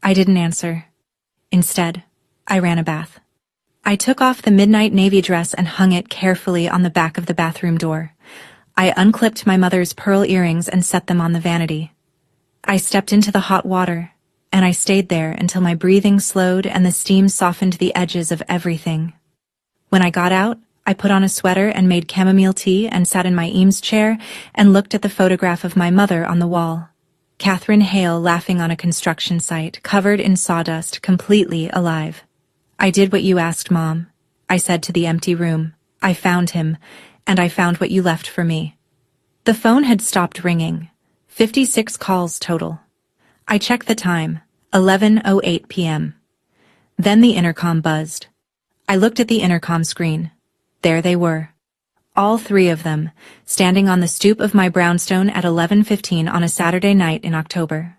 I didn't answer. Instead, I ran a bath. I took off the midnight navy dress and hung it carefully on the back of the bathroom door. I unclipped my mother's pearl earrings and set them on the vanity. I stepped into the hot water, and I stayed there until my breathing slowed and the steam softened the edges of everything. When I got out, I put on a sweater and made chamomile tea and sat in my Eames chair and looked at the photograph of my mother on the wall. Catherine Hale laughing on a construction site, covered in sawdust, completely alive. "I did what you asked, Mom," I said to the empty room. "I found him, and I found what you left for me." The phone had stopped ringing. 56 calls total. I checked the time, 11:08 p.m. Then the intercom buzzed. I looked at the intercom screen. There they were. All 3 of them, standing on the stoop of my brownstone at 11:15 on a Saturday night in October.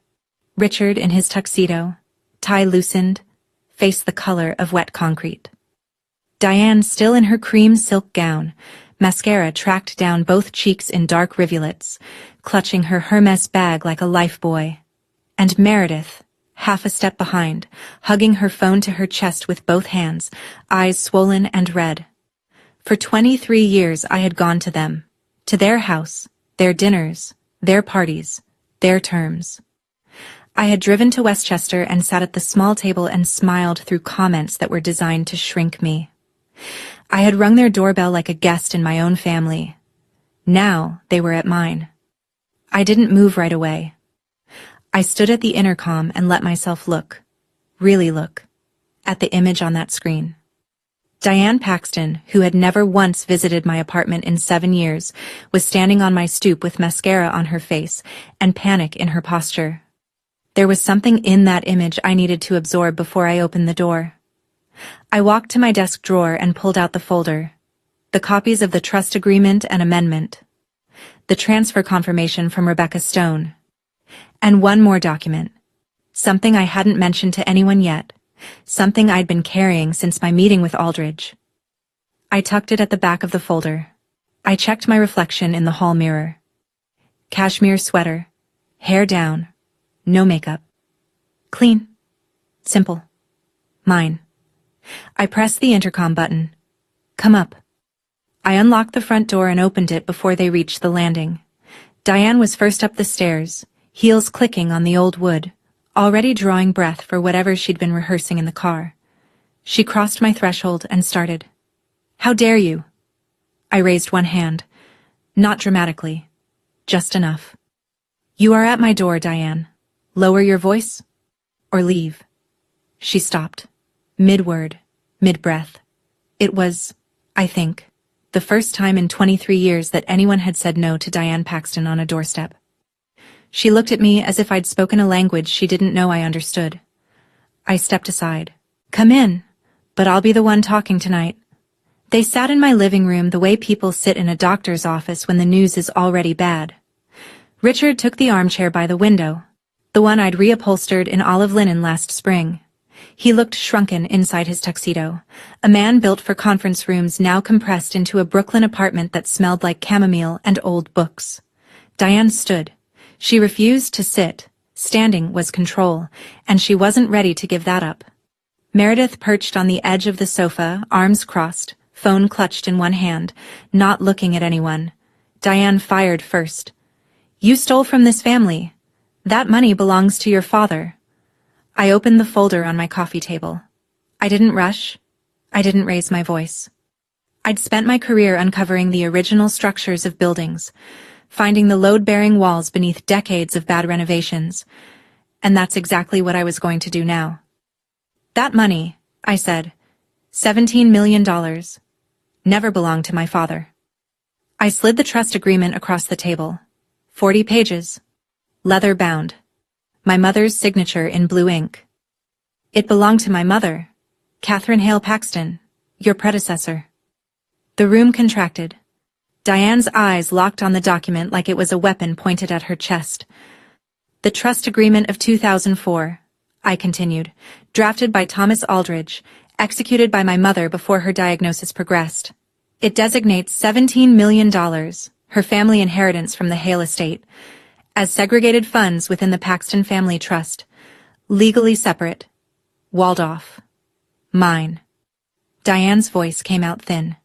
Richard in his tuxedo, tie loosened, face the color of wet concrete. Diane still in her cream silk gown, mascara tracked down both cheeks in dark rivulets, clutching her Hermes bag like a lifebuoy. And Meredith, half a step behind, hugging her phone to her chest with both hands, eyes swollen and red. For 23 years I had gone to them, to their house, their dinners, their parties, their terms. I had driven to Westchester and sat at the small table and smiled through comments that were designed to shrink me. I had rung their doorbell like a guest in my own family. Now they were at mine. I didn't move right away. I stood at the intercom and let myself look, really look, at the image on that screen. Diane Paxton, who had never once visited my apartment in 7 years, was standing on my stoop with mascara on her face and panic in her posture. There was something in that image I needed to absorb before I opened the door. I walked to my desk drawer and pulled out the folder. The copies of the trust agreement and amendment. The transfer confirmation from Rebecca Stone. And one more document. Something I hadn't mentioned to anyone yet. Something I'd been carrying since my meeting with Aldridge. I tucked it at the back of the folder. I checked my reflection in the hall mirror. Cashmere sweater. Hair down. No makeup. Clean. Simple. Mine. I pressed the intercom button. Come up. I unlocked the front door and opened it before they reached the landing. Diane was first up the stairs, heels clicking on the old wood, already drawing breath for whatever she'd been rehearsing in the car. She crossed my threshold and started. How dare you? I raised one hand. Not dramatically. Just enough. You are at my door, Diane. Lower your voice, or leave. She stopped. Mid-word, mid-breath. It was, I think, the first time in 23 years that anyone had said no to Diane Paxton on a doorstep. She looked at me as if I'd spoken a language she didn't know I understood. I stepped aside. Come in, but I'll be the one talking tonight. They sat in my living room the way people sit in a doctor's office when the news is already bad. Richard took the armchair by the window, the one I'd reupholstered in olive linen last spring. He looked shrunken inside his tuxedo, a man built for conference rooms now compressed into a Brooklyn apartment that smelled like chamomile and old books. Diane stood. She refused to sit. Standing was control, and she wasn't ready to give that up. Meredith perched on the edge of the sofa, arms crossed, phone clutched in one hand, not looking at anyone. Diane fired first. You stole from this family. That money belongs to your father. I opened the folder on my coffee table. I didn't rush. I didn't raise my voice. I'd spent my career uncovering the original structures of buildings, finding the load-bearing walls beneath decades of bad renovations, and that's exactly what I was going to do now. That money, I said, $17 million, never belonged to my father. I slid the trust agreement across the table. 40 pages. Leather-bound. My mother's signature in blue ink. It belonged to my mother, Catherine Hale Paxton, your predecessor. The room contracted. Diane's eyes locked on the document like it was a weapon pointed at her chest. The trust agreement of 2004, I continued, drafted by Thomas Aldridge, executed by my mother before her diagnosis progressed. It designates $17 million, her family inheritance from the Hale estate, as segregated funds within the Paxton Family Trust, legally separate, walled off. Mine. Diane's voice came out thin.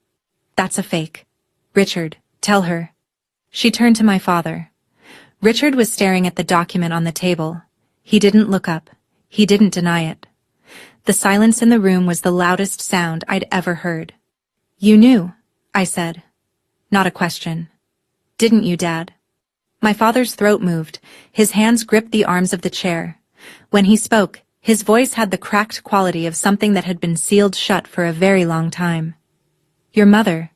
That's a fake. Richard, tell her. She turned to my father. Richard was staring at the document on the table. He didn't look up. He didn't deny it. The silence in the room was the loudest sound I'd ever heard. You knew, I said. Not a question. Didn't you, Dad? My father's throat moved. His hands gripped the arms of the chair. When he spoke, his voice had the cracked quality of something that had been sealed shut for a very long time. Your mother.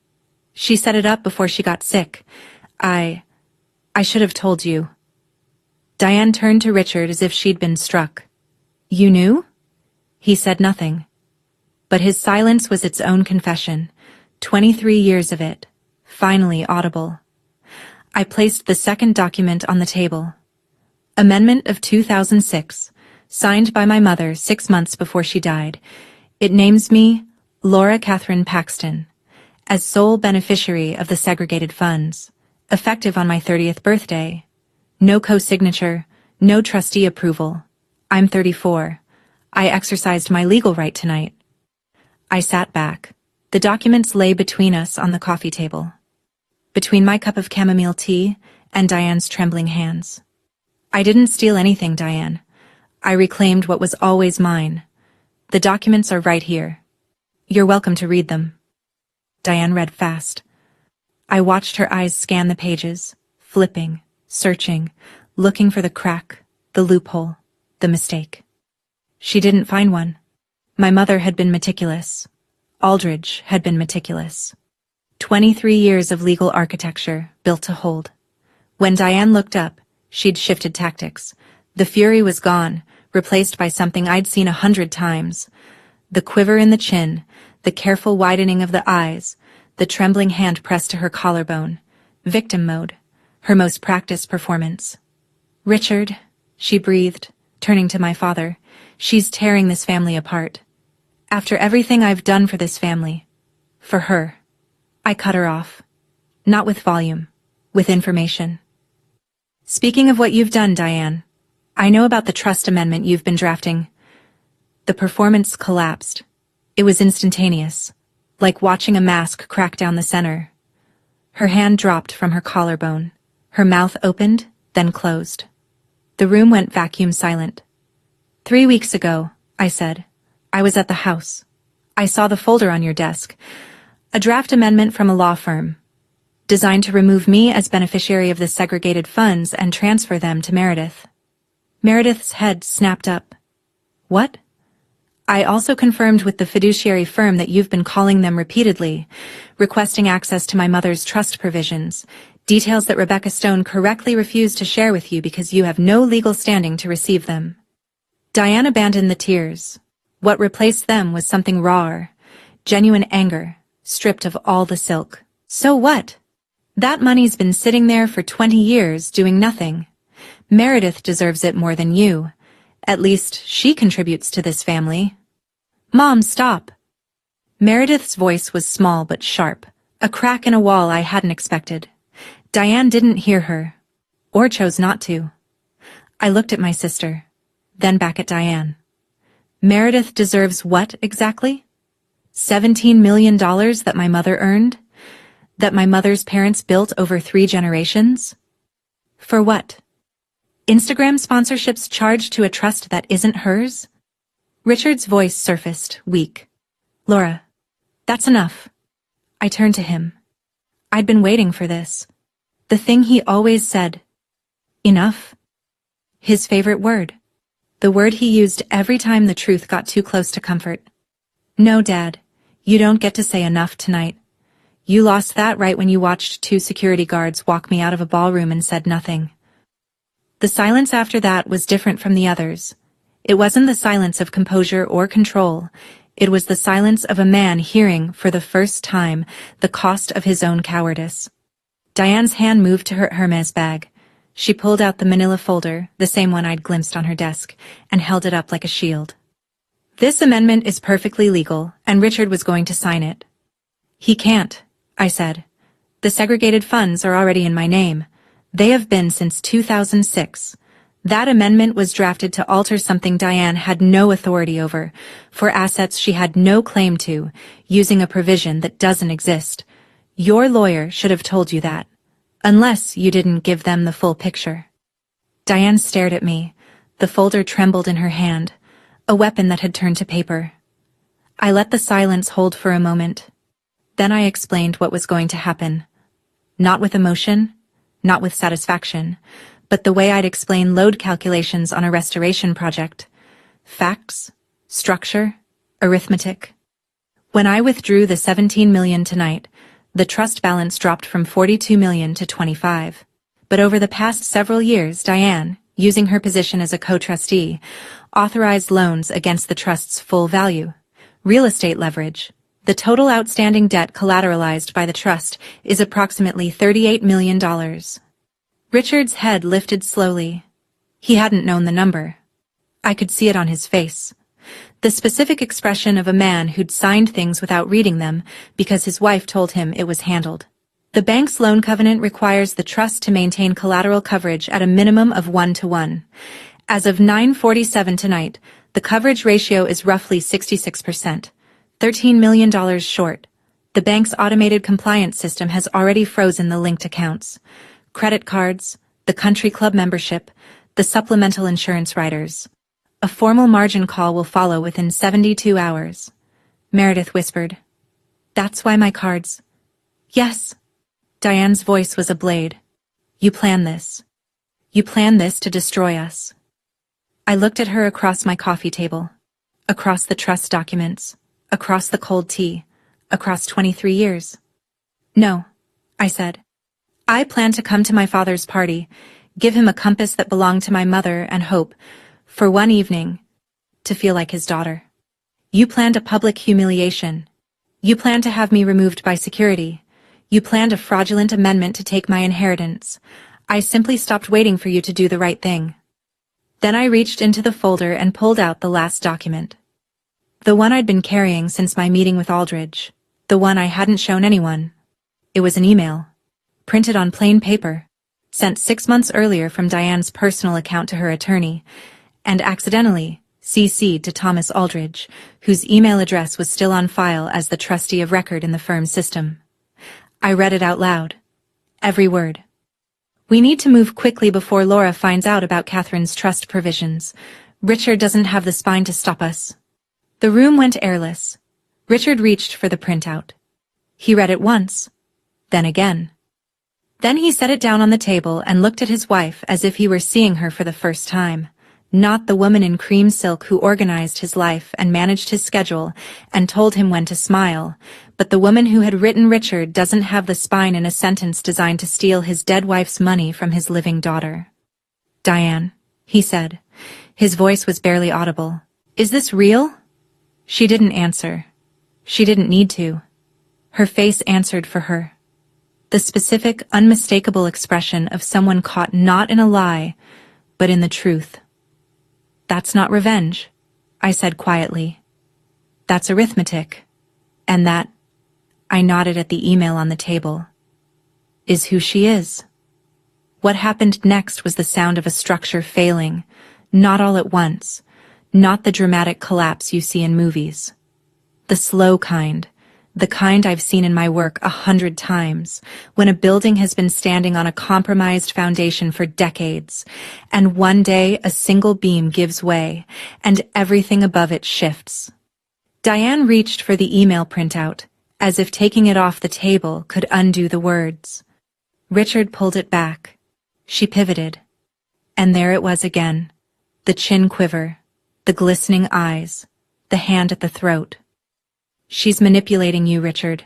She set it up before she got sick. I should have told you. Diane turned to Richard as if she'd been struck. You knew? He said nothing. But his silence was its own confession. 23 years of it. Finally audible. I placed the second document on the table. Amendment of 2006, signed by my mother 6 months before she died. It names me, Laura Catherine Paxton, as sole beneficiary of the segregated funds, effective on my 30th birthday. No co-signature, no trustee approval. I'm 34. I exercised my legal right tonight. I sat back. The documents lay between us on the coffee table. Between my cup of chamomile tea and Diane's trembling hands. I didn't steal anything, Diane. I reclaimed what was always mine. The documents are right here. You're welcome to read them. Diane read fast. I watched her eyes scan the pages, flipping, searching, looking for the crack, the loophole, the mistake. She didn't find one. My mother had been meticulous. Aldridge had been meticulous. 23 years of legal architecture built to hold. When Diane looked up, she'd shifted tactics. The fury was gone, replaced by something I'd seen 100 times. The quiver in the chin, the careful widening of the eyes, the trembling hand pressed to her collarbone. Victim mode, her most practiced performance. Richard, she breathed, turning to my father, she's tearing this family apart. After everything I've done for this family. For her. I cut her off. Not with volume. With information. Speaking of what you've done, Diane, I know about the trust amendment you've been drafting. The performance collapsed. It was instantaneous, like watching a mask crack down the center. Her hand dropped from her collarbone. Her mouth opened, then closed. The room went vacuum silent. 3 weeks ago, I said, I was at the house. I saw the folder on your desk. A draft amendment from a law firm, designed to remove me as beneficiary of the segregated funds and transfer them to Meredith. Meredith's head snapped up. What? I also confirmed with the fiduciary firm that you've been calling them repeatedly, requesting access to my mother's trust provisions, details that Rebecca Stone correctly refused to share with you because you have no legal standing to receive them. Diane abandoned the tears. What replaced them was something rawer, genuine anger, stripped of all the silk. So what? That money's been sitting there for 20 years doing nothing. Meredith deserves it more than you. At least, she contributes to this family. Mom, stop. Meredith's voice was small but sharp, a crack in a wall I hadn't expected. Diane didn't hear her, or chose not to. I looked at my sister, then back at Diane. Meredith deserves what exactly? $17 million that my mother earned? That my mother's parents built over 3 generations? For what? Instagram sponsorships charged to a trust that isn't hers? Richard's voice surfaced, weak. Laura, that's enough. I turned to him. I'd been waiting for this. The thing he always said. Enough. His favorite word. The word he used every time the truth got too close to comfort. No, Dad, you don't get to say enough tonight. You lost that right when you watched 2 security guards walk me out of a ballroom and said nothing. The silence after that was different from the others. It wasn't the silence of composure or control. It was the silence of a man hearing, for the first time, the cost of his own cowardice. Diane's hand moved to her Hermes bag. She pulled out the manila folder, the same one I'd glimpsed on her desk, and held it up like a shield. This amendment is perfectly legal, and Richard was going to sign it. He can't, I said. The segregated funds are already in my name. They have been since 2006. That amendment was drafted to alter something Diane had no authority over, for assets she had no claim to, using a provision that doesn't exist. Your lawyer should have told you that, unless you didn't give them the full picture. Diane stared at me. The folder trembled in her hand, a weapon that had turned to paper. I let the silence hold for a moment. Then I explained what was going to happen. Not with emotion, not with satisfaction, but the way I'd explain load calculations on a restoration project. Facts, structure, arithmetic. When I withdrew the $17 million tonight, the trust balance dropped from $42 million to $25. But over the past several years, Diane, using her position as a co-trustee, authorized loans against the trust's full value. Real estate leverage. The total outstanding debt collateralized by the trust is approximately $38 million. Richard's head lifted slowly. He hadn't known the number. I could see it on his face. The specific expression of a man who'd signed things without reading them because his wife told him it was handled. The bank's loan covenant requires the trust to maintain collateral coverage at a minimum of 1-to-1. As of 9:47 tonight, the coverage ratio is roughly 66%. $13 million short. The bank's automated compliance system has already frozen the linked accounts. Credit cards, the country club membership, the supplemental insurance riders. A formal margin call will follow within 72 hours. Meredith whispered. That's why my cards. Yes. Diane's voice was a blade. You plan this. You plan this to destroy us. I looked at her across my coffee table, across the trust documents, across the cold tea, across 23 years. No, I said. I plan to come to my father's party, give him a compass that belonged to my mother and hope, for one evening, to feel like his daughter. You planned a public humiliation. You planned to have me removed by security. You planned a fraudulent amendment to take my inheritance. I simply stopped waiting for you to do the right thing. Then I reached into the folder and pulled out the last document. The one I'd been carrying since my meeting with Aldridge. The one I hadn't shown anyone. It was an email. Printed on plain paper. sent 6 months earlier from Diane's personal account to her attorney, and accidentally CC'd to Thomas Aldridge, whose email address was still on file as the trustee of record in the firm's system. I read it out loud. Every word. We need to move quickly before Laura finds out about Catherine's trust provisions. Richard doesn't have the spine to stop us. The room went airless. Richard reached for the printout. He read it once, then again. Then he set it down on the table and looked at his wife as if he were seeing her for the first time. Not the woman in cream silk who organized his life and managed his schedule and told him when to smile, but the woman who had written Richard doesn't have the spine in a sentence designed to steal his dead wife's money from his living daughter. Diane, he said. His voice was barely audible. Is this real? She didn't answer. She didn't need to. Her face answered for her. The specific, unmistakable expression of someone caught not in a lie, but in the truth. That's not revenge, I said quietly. That's arithmetic. And that, I nodded at the email on the table, is who she is. What happened next was the sound of a structure failing, not all at once, not the dramatic collapse you see in movies. The slow kind, the kind I've seen in my work 100 times, when a building has been standing on a compromised foundation for decades, and one day a single beam gives way, and everything above it shifts. Diane reached for the email printout, as if taking it off the table could undo the words. Richard pulled it back. She pivoted. And there it was again. The chin quiver, the glistening eyes, the hand at the throat. She's manipulating you, Richard.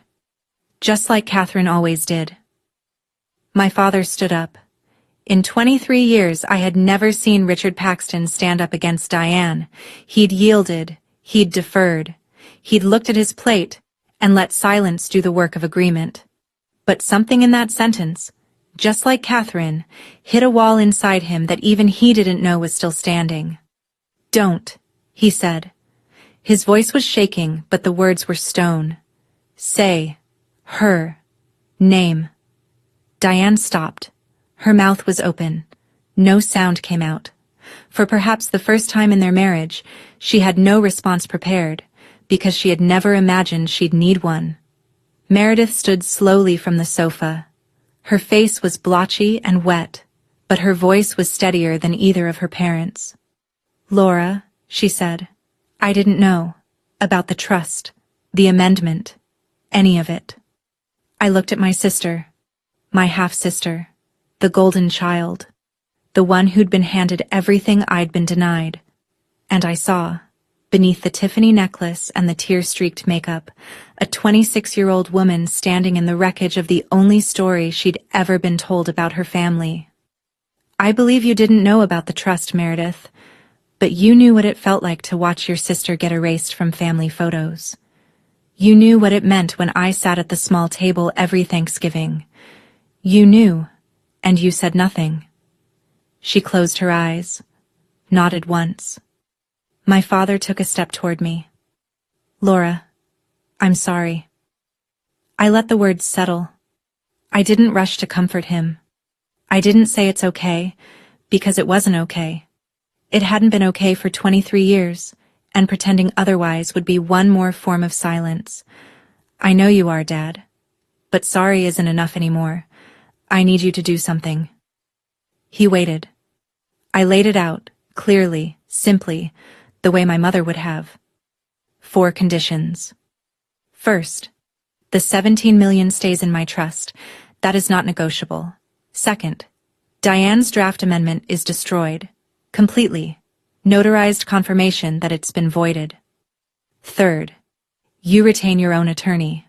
Just like Catherine always did. My father stood up. In 23 years, I had never seen Richard Paxton stand up against Diane. He'd yielded. He'd deferred. He'd looked at his plate and let silence do the work of agreement. But something in that sentence, just like Catherine, hit a wall inside him that even he didn't know was still standing. Don't, he said. His voice was shaking, but the words were stone. Say, her, name. Diane stopped. Her mouth was open. No sound came out. For perhaps the first time in their marriage, she had no response prepared, because she had never imagined she'd need one. Meredith stood slowly from the sofa. Her face was blotchy and wet, but her voice was steadier than either of her parents. Laura, she said. I didn't know about the trust, the amendment, any of it. I looked at my sister, my half-sister, the golden child, the one who'd been handed everything I'd been denied, and I saw, beneath the Tiffany necklace and the tear-streaked makeup, a 26-year-old woman standing in the wreckage of the only story she'd ever been told about her family. I believe you didn't know about the trust, Meredith, but you knew what it felt like to watch your sister get erased from family photos. You knew what it meant when I sat at the small table every Thanksgiving. You knew, and you said nothing. She closed her eyes, nodded once. My father took a step toward me. Laura, I'm sorry. I let the words settle. I didn't rush to comfort him. I didn't say it's okay, because it wasn't okay. It hadn't been okay for 23 years, and pretending otherwise would be one more form of silence. I know you are, Dad. But sorry isn't enough anymore. I need you to do something. He waited. I laid it out, clearly, simply, the way my mother would have. 4 conditions. First, the 17 million stays in my trust. That is not negotiable. Second, Diane's draft amendment is destroyed. Completely. Notarized confirmation that it's been voided. Third, you retain your own attorney.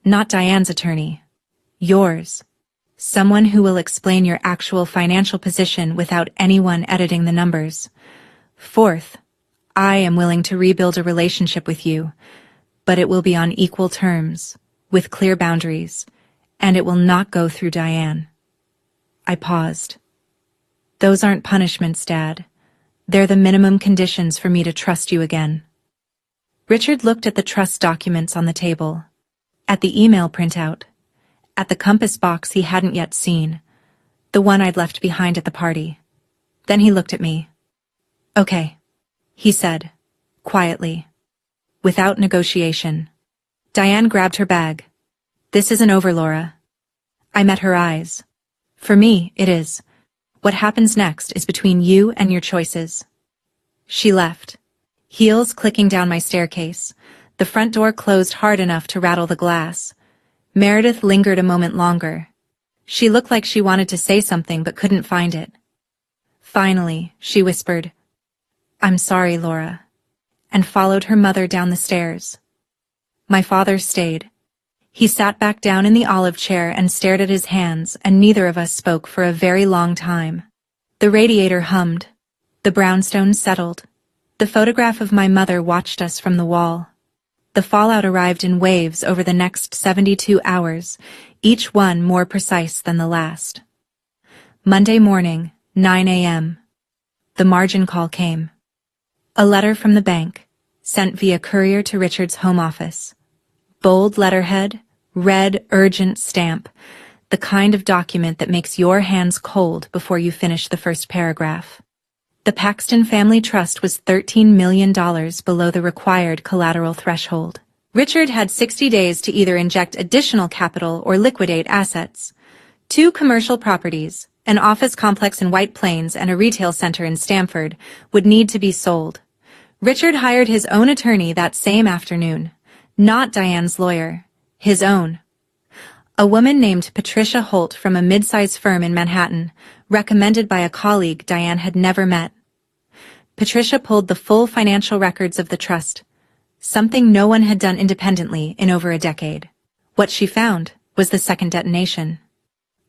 Not Diane's attorney. Yours. Someone who will explain your actual financial position without anyone editing the numbers. Fourth, I am willing to rebuild a relationship with you, but it will be on equal terms, with clear boundaries, and it will not go through Diane. I paused. Those aren't punishments, Dad. They're the minimum conditions for me to trust you again. Richard looked at the trust documents on the table, at the email printout, at the compass box he hadn't yet seen. The one I'd left behind at the party. Then he looked at me. Okay, he said, quietly, without negotiation. Diane grabbed her bag. This isn't over, Laura. I met her eyes. For me, it is. What happens next is between you and your choices. She left, heels clicking down my staircase. The front door closed hard enough to rattle the glass. Meredith lingered a moment longer. She looked like she wanted to say something but couldn't find it. Finally, she whispered, "I'm sorry, Laura," and followed her mother down the stairs. My father stayed. He sat back down in the olive chair and stared at his hands, and neither of us spoke for a very long time. The radiator hummed. The brownstones settled. The photograph of my mother watched us from the wall. The fallout arrived in waves over the next 72 hours, each one more precise than the last. Monday morning, 9 a.m. The margin call came. A letter from the bank, sent via courier to Richard's home office. Bold letterhead, red urgent stamp, the kind of document that makes your hands cold before you finish the first paragraph. The Paxton Family Trust was $13 million below the required collateral threshold. Richard had 60 days to either inject additional capital or liquidate assets. 2 commercial properties, an office complex in White Plains and a retail center in Stamford, would need to be sold. Richard hired his own attorney that same afternoon. Not Diane's lawyer, his own. A woman named Patricia Holt from a mid-size firm in Manhattan, recommended by a colleague Diane had never met. Patricia pulled the full financial records of the trust, something no one had done independently in over a decade. What she found was the second detonation.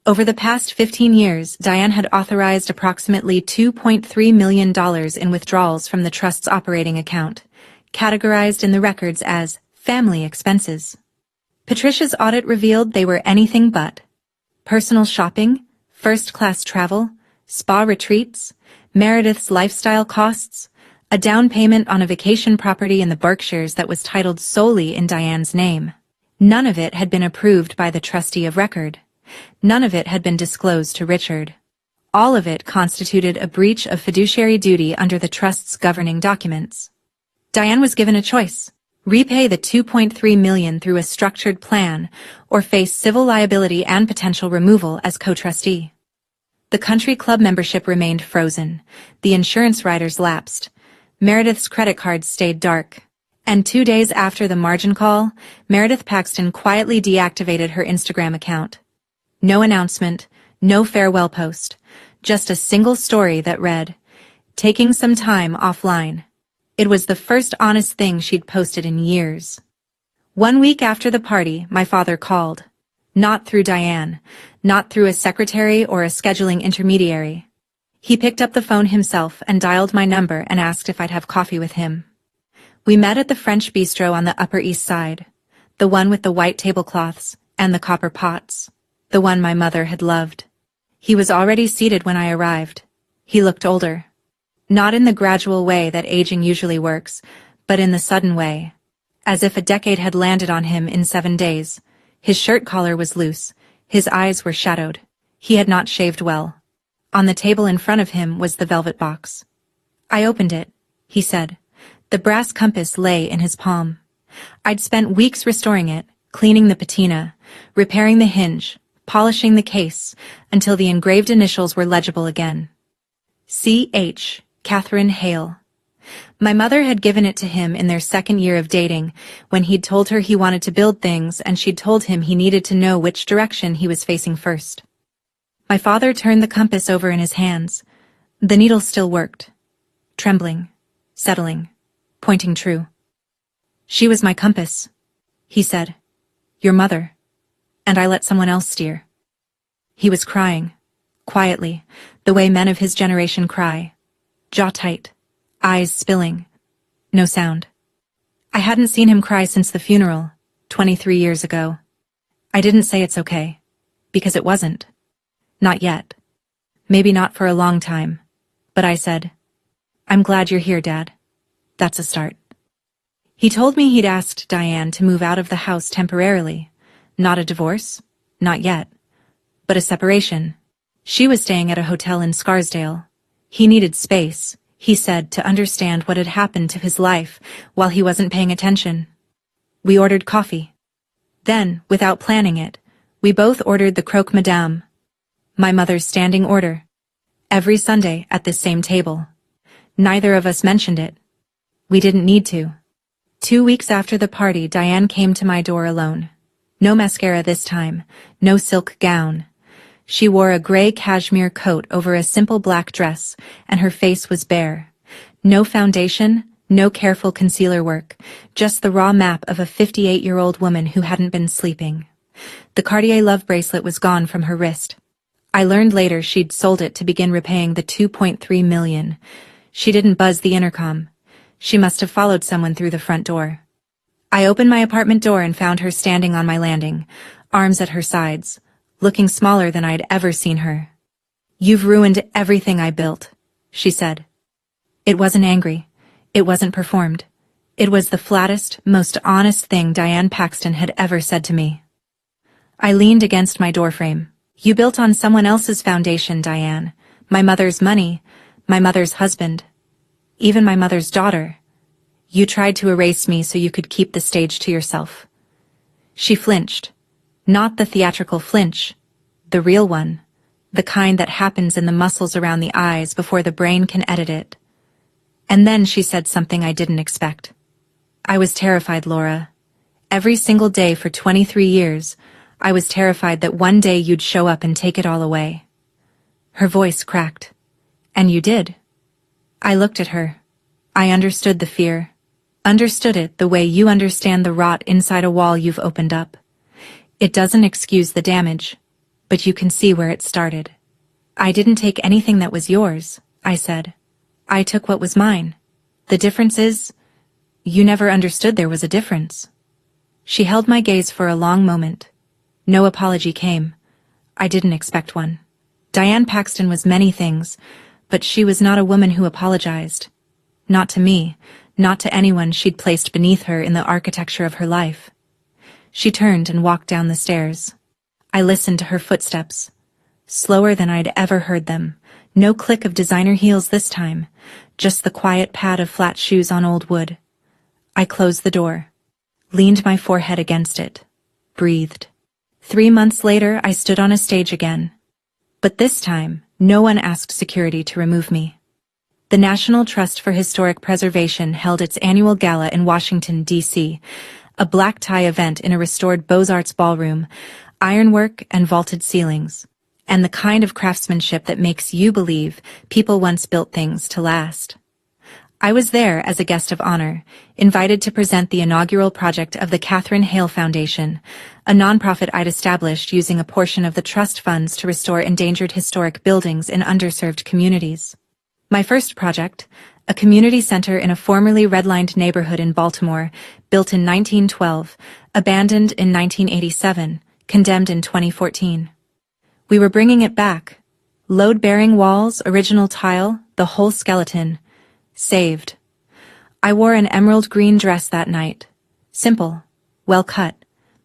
Over the past 15 years, Diane had authorized approximately $2.3 million in withdrawals from the trust's operating account, categorized in the records as family expenses. Patricia's audit revealed they were anything but. Personal shopping, first-class travel, spa retreats, Meredith's lifestyle costs, a down payment on a vacation property in the Berkshires that was titled solely in Diane's name. None of it had been approved by the trustee of record. None of it had been disclosed to Richard. All of it constituted a breach of fiduciary duty under the trust's governing documents. Diane was given a choice: repay the $2.3 million through a structured plan, or face civil liability and potential removal as co-trustee. The country club membership remained frozen. The insurance riders lapsed. Meredith's credit cards stayed dark. And 2 days after the margin call, Meredith Paxton quietly deactivated her Instagram account. No announcement, no farewell post, just a single story that read, "Taking some time offline." It was the first honest thing she'd posted in years. 1 week after the party, my father called. Not through Diane, not through a secretary or a scheduling intermediary. He picked up the phone himself and dialed my number and asked if I'd have coffee with him. We met at the French bistro on the Upper East Side, the one with the white tablecloths and the copper pots, the one my mother had loved. He was already seated when I arrived. He looked older. Not in the gradual way that aging usually works, but in the sudden way. As if a decade had landed on him in 7 days. His shirt collar was loose. His eyes were shadowed. He had not shaved well. On the table in front of him was the velvet box. "I opened it," he said. The brass compass lay in his palm. I'd spent weeks restoring it, cleaning the patina, repairing the hinge, polishing the case, until the engraved initials were legible again. C.H. Catherine Hale. My mother had given it to him in their second year of dating, when he'd told her he wanted to build things and she'd told him he needed to know which direction he was facing first. My father turned the compass over in his hands. The needle still worked. Trembling, settling, pointing true. "She was my compass," he said. "Your mother. And I let someone else steer." He was crying, quietly, the way men of his generation cry. Jaw tight, eyes spilling. No sound. I hadn't seen him cry since the funeral, 23 years ago. I didn't say it's okay, because it wasn't. Not yet. Maybe not for a long time. But I said, "I'm glad you're here, Dad. That's a start." He told me he'd asked Diane to move out of the house temporarily. Not a divorce, not yet. But a separation. She was staying at a hotel in Scarsdale. He needed space, he said, to understand what had happened to his life while he wasn't paying attention. We ordered coffee. Then, without planning it, we both ordered the croque madame, my mother's standing order, every Sunday at this same table. Neither of us mentioned it. We didn't need to. 2 weeks after the party, Diane came to my door alone. No mascara this time, no silk gown. She wore a gray cashmere coat over a simple black dress, and her face was bare. No foundation, no careful concealer work, just the raw map of a 58-year-old woman who hadn't been sleeping. The Cartier love bracelet was gone from her wrist. I learned later she'd sold it to begin repaying the $2.3 million. She didn't buzz the intercom. She must have followed someone through the front door. I opened my apartment door and found her standing on my landing, arms at her sides, looking smaller than I'd ever seen her. "You've ruined everything I built," she said. It wasn't angry. It wasn't performed. It was the flattest, most honest thing Diane Paxton had ever said to me. I leaned against my doorframe. "You built on someone else's foundation, Diane. My mother's money, my mother's husband, even my mother's daughter. You tried to erase me so you could keep the stage to yourself." She flinched. Not the theatrical flinch, the real one, the kind that happens in the muscles around the eyes before the brain can edit it. And then she said something I didn't expect. "I was terrified, Laura. Every single day for 23 years, I was terrified that one day you'd show up and take it all away." Her voice cracked. "And you did." I looked at her. I understood the fear. Understood it the way you understand the rot inside a wall you've opened up. It doesn't excuse the damage, but you can see where it started. "I didn't take anything that was yours," I said. "I took what was mine. The difference is, you never understood there was a difference." She held my gaze for a long moment. No apology came. I didn't expect one. Diane Paxton was many things, but she was not a woman who apologized. Not to me, not to anyone she'd placed beneath her in the architecture of her life. She turned and walked down the stairs. I listened to her footsteps, slower than I'd ever heard them. No click of designer heels this time, just the quiet pad of flat shoes on old wood. I closed the door, leaned my forehead against it, breathed. 3 months later, I stood on a stage again. But this time, no one asked security to remove me. The National Trust for Historic Preservation held its annual gala in Washington, D.C., a black tie event in a restored Beaux-Arts ballroom, ironwork and vaulted ceilings, and the kind of craftsmanship that makes you believe people once built things to last. I was there as a guest of honor, invited to present the inaugural project of the Catherine Hale Foundation, a nonprofit I'd established using a portion of the trust funds to restore endangered historic buildings in underserved communities. My first project, a community center in a formerly redlined neighborhood in Baltimore, built in 1912, abandoned in 1987, condemned in 2014. We were bringing it back. Load-bearing walls, original tile, the whole skeleton. Saved. I wore an emerald green dress that night. Simple, well cut.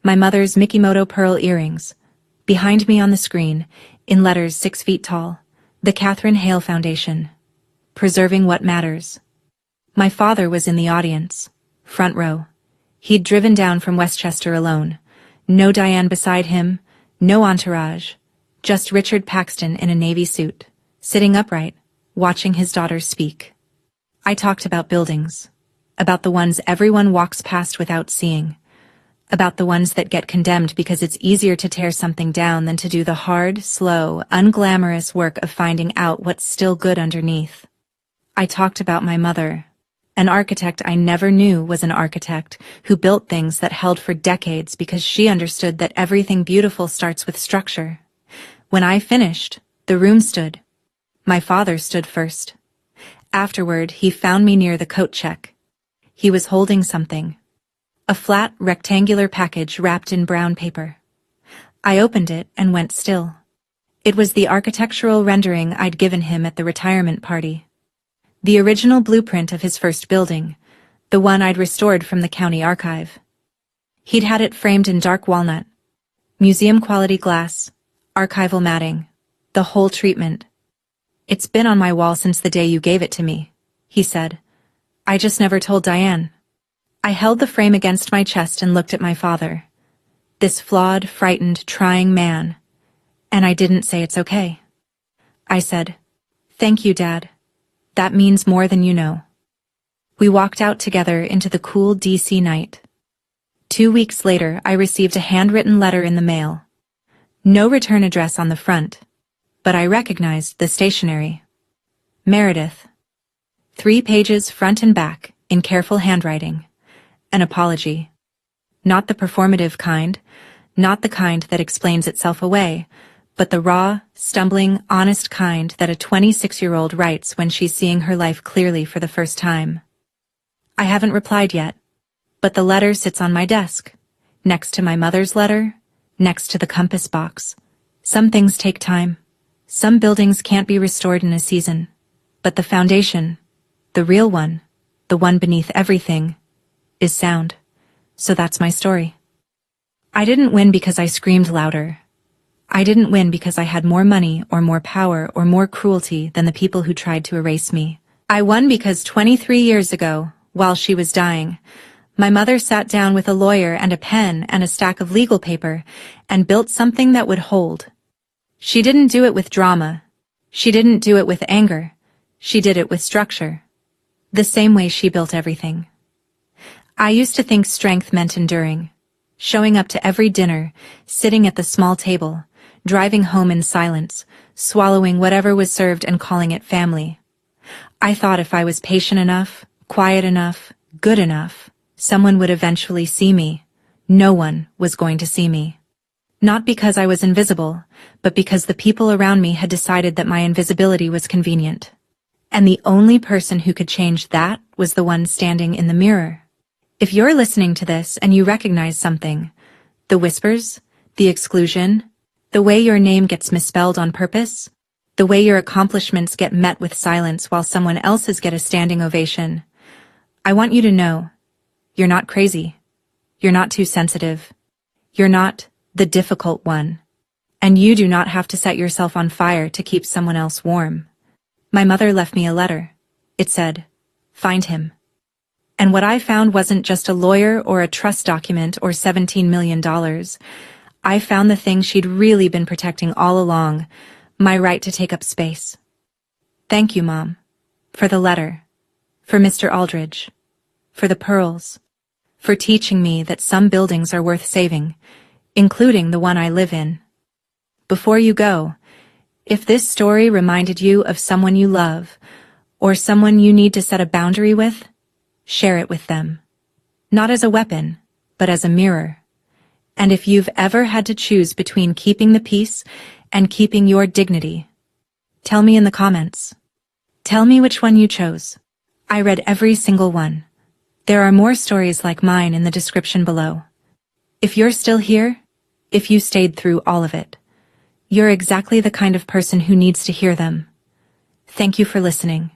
My mother's Mikimoto pearl earrings. Behind me on the screen, in letters 6 feet tall, the Catherine Hale Foundation. Preserving what matters. My father was in the audience, front row. He'd driven down from Westchester alone. No Diane beside him, no entourage, just Richard Paxton in a navy suit, sitting upright, watching his daughter speak. I talked about buildings, about the ones everyone walks past without seeing, about the ones that get condemned because it's easier to tear something down than to do the hard, slow, unglamorous work of finding out what's still good underneath. I talked about my mother, an architect I never knew was an architect, who built things that held for decades because she understood that everything beautiful starts with structure. When I finished, the room stood. My father stood first. Afterward, he found me near the coat check. He was holding something. A flat, rectangular package wrapped in brown paper. I opened it and went still. It was the architectural rendering I'd given him at the retirement party. The original blueprint of his first building, the one I'd restored from the county archive. He'd had it framed in dark walnut, museum-quality glass, archival matting, The whole treatment. It's been on my wall since the day you gave it to me, he said. I just never told Diane. I held the frame against my chest and looked at my father. This flawed, frightened, trying man. And I didn't say it's okay. I said, "Thank you, Dad. That means more than you know." We walked out together into the cool DC night. 2 weeks later, I received a handwritten letter in the mail. No return address on the front, but I recognized the stationery. Meredith. 3 pages front and back, in careful handwriting. An apology. Not the performative kind, not the kind that explains itself away, but the raw, stumbling, honest kind that a 26-year-old writes when she's seeing her life clearly for the first time. I haven't replied yet, but the letter sits on my desk, next to my mother's letter, next to the compass box. Some things take time. Some buildings can't be restored in a season. But the foundation, the real one, the one beneath everything, is sound. So that's my story. I didn't win because I screamed louder. I didn't win because I had more money or more power or more cruelty than the people who tried to erase me. I won because 23 years ago, while she was dying, my mother sat down with a lawyer and a pen and a stack of legal paper and built something that would hold. She didn't do it with drama. She didn't do it with anger. She did it with structure. The same way she built everything. I used to think strength meant enduring. Showing up to every dinner, sitting at the small table, driving home in silence, swallowing whatever was served and calling it family. I thought if I was patient enough, quiet enough, good enough, someone would eventually see me. No one was going to see me. Not because I was invisible, but because the people around me had decided that my invisibility was convenient. And the only person who could change that was the one standing in the mirror. If you're listening to this and you recognize something, the whispers, the exclusion, the way your name gets misspelled on purpose, the way your accomplishments get met with silence while someone else's get a standing ovation, I want you to know, you're not crazy. You're not too sensitive. You're not the difficult one. And you do not have to set yourself on fire to keep someone else warm. My mother left me a letter. It said, "Find him." And what I found wasn't just a lawyer or a trust document or $17 million. I found the thing she'd really been protecting all along, my right to take up space. Thank you, Mom. For the letter. For Mr. Aldridge. For the pearls. For teaching me that some buildings are worth saving, including the one I live in. Before you go, if this story reminded you of someone you love, or someone you need to set a boundary with, share it with them. Not as a weapon, but as a mirror. And if you've ever had to choose between keeping the peace and keeping your dignity, tell me in the comments. Tell me which one you chose. I read every single one. There are more stories like mine in the description below. If you're still here, if you stayed through all of it, you're exactly the kind of person who needs to hear them. Thank you for listening.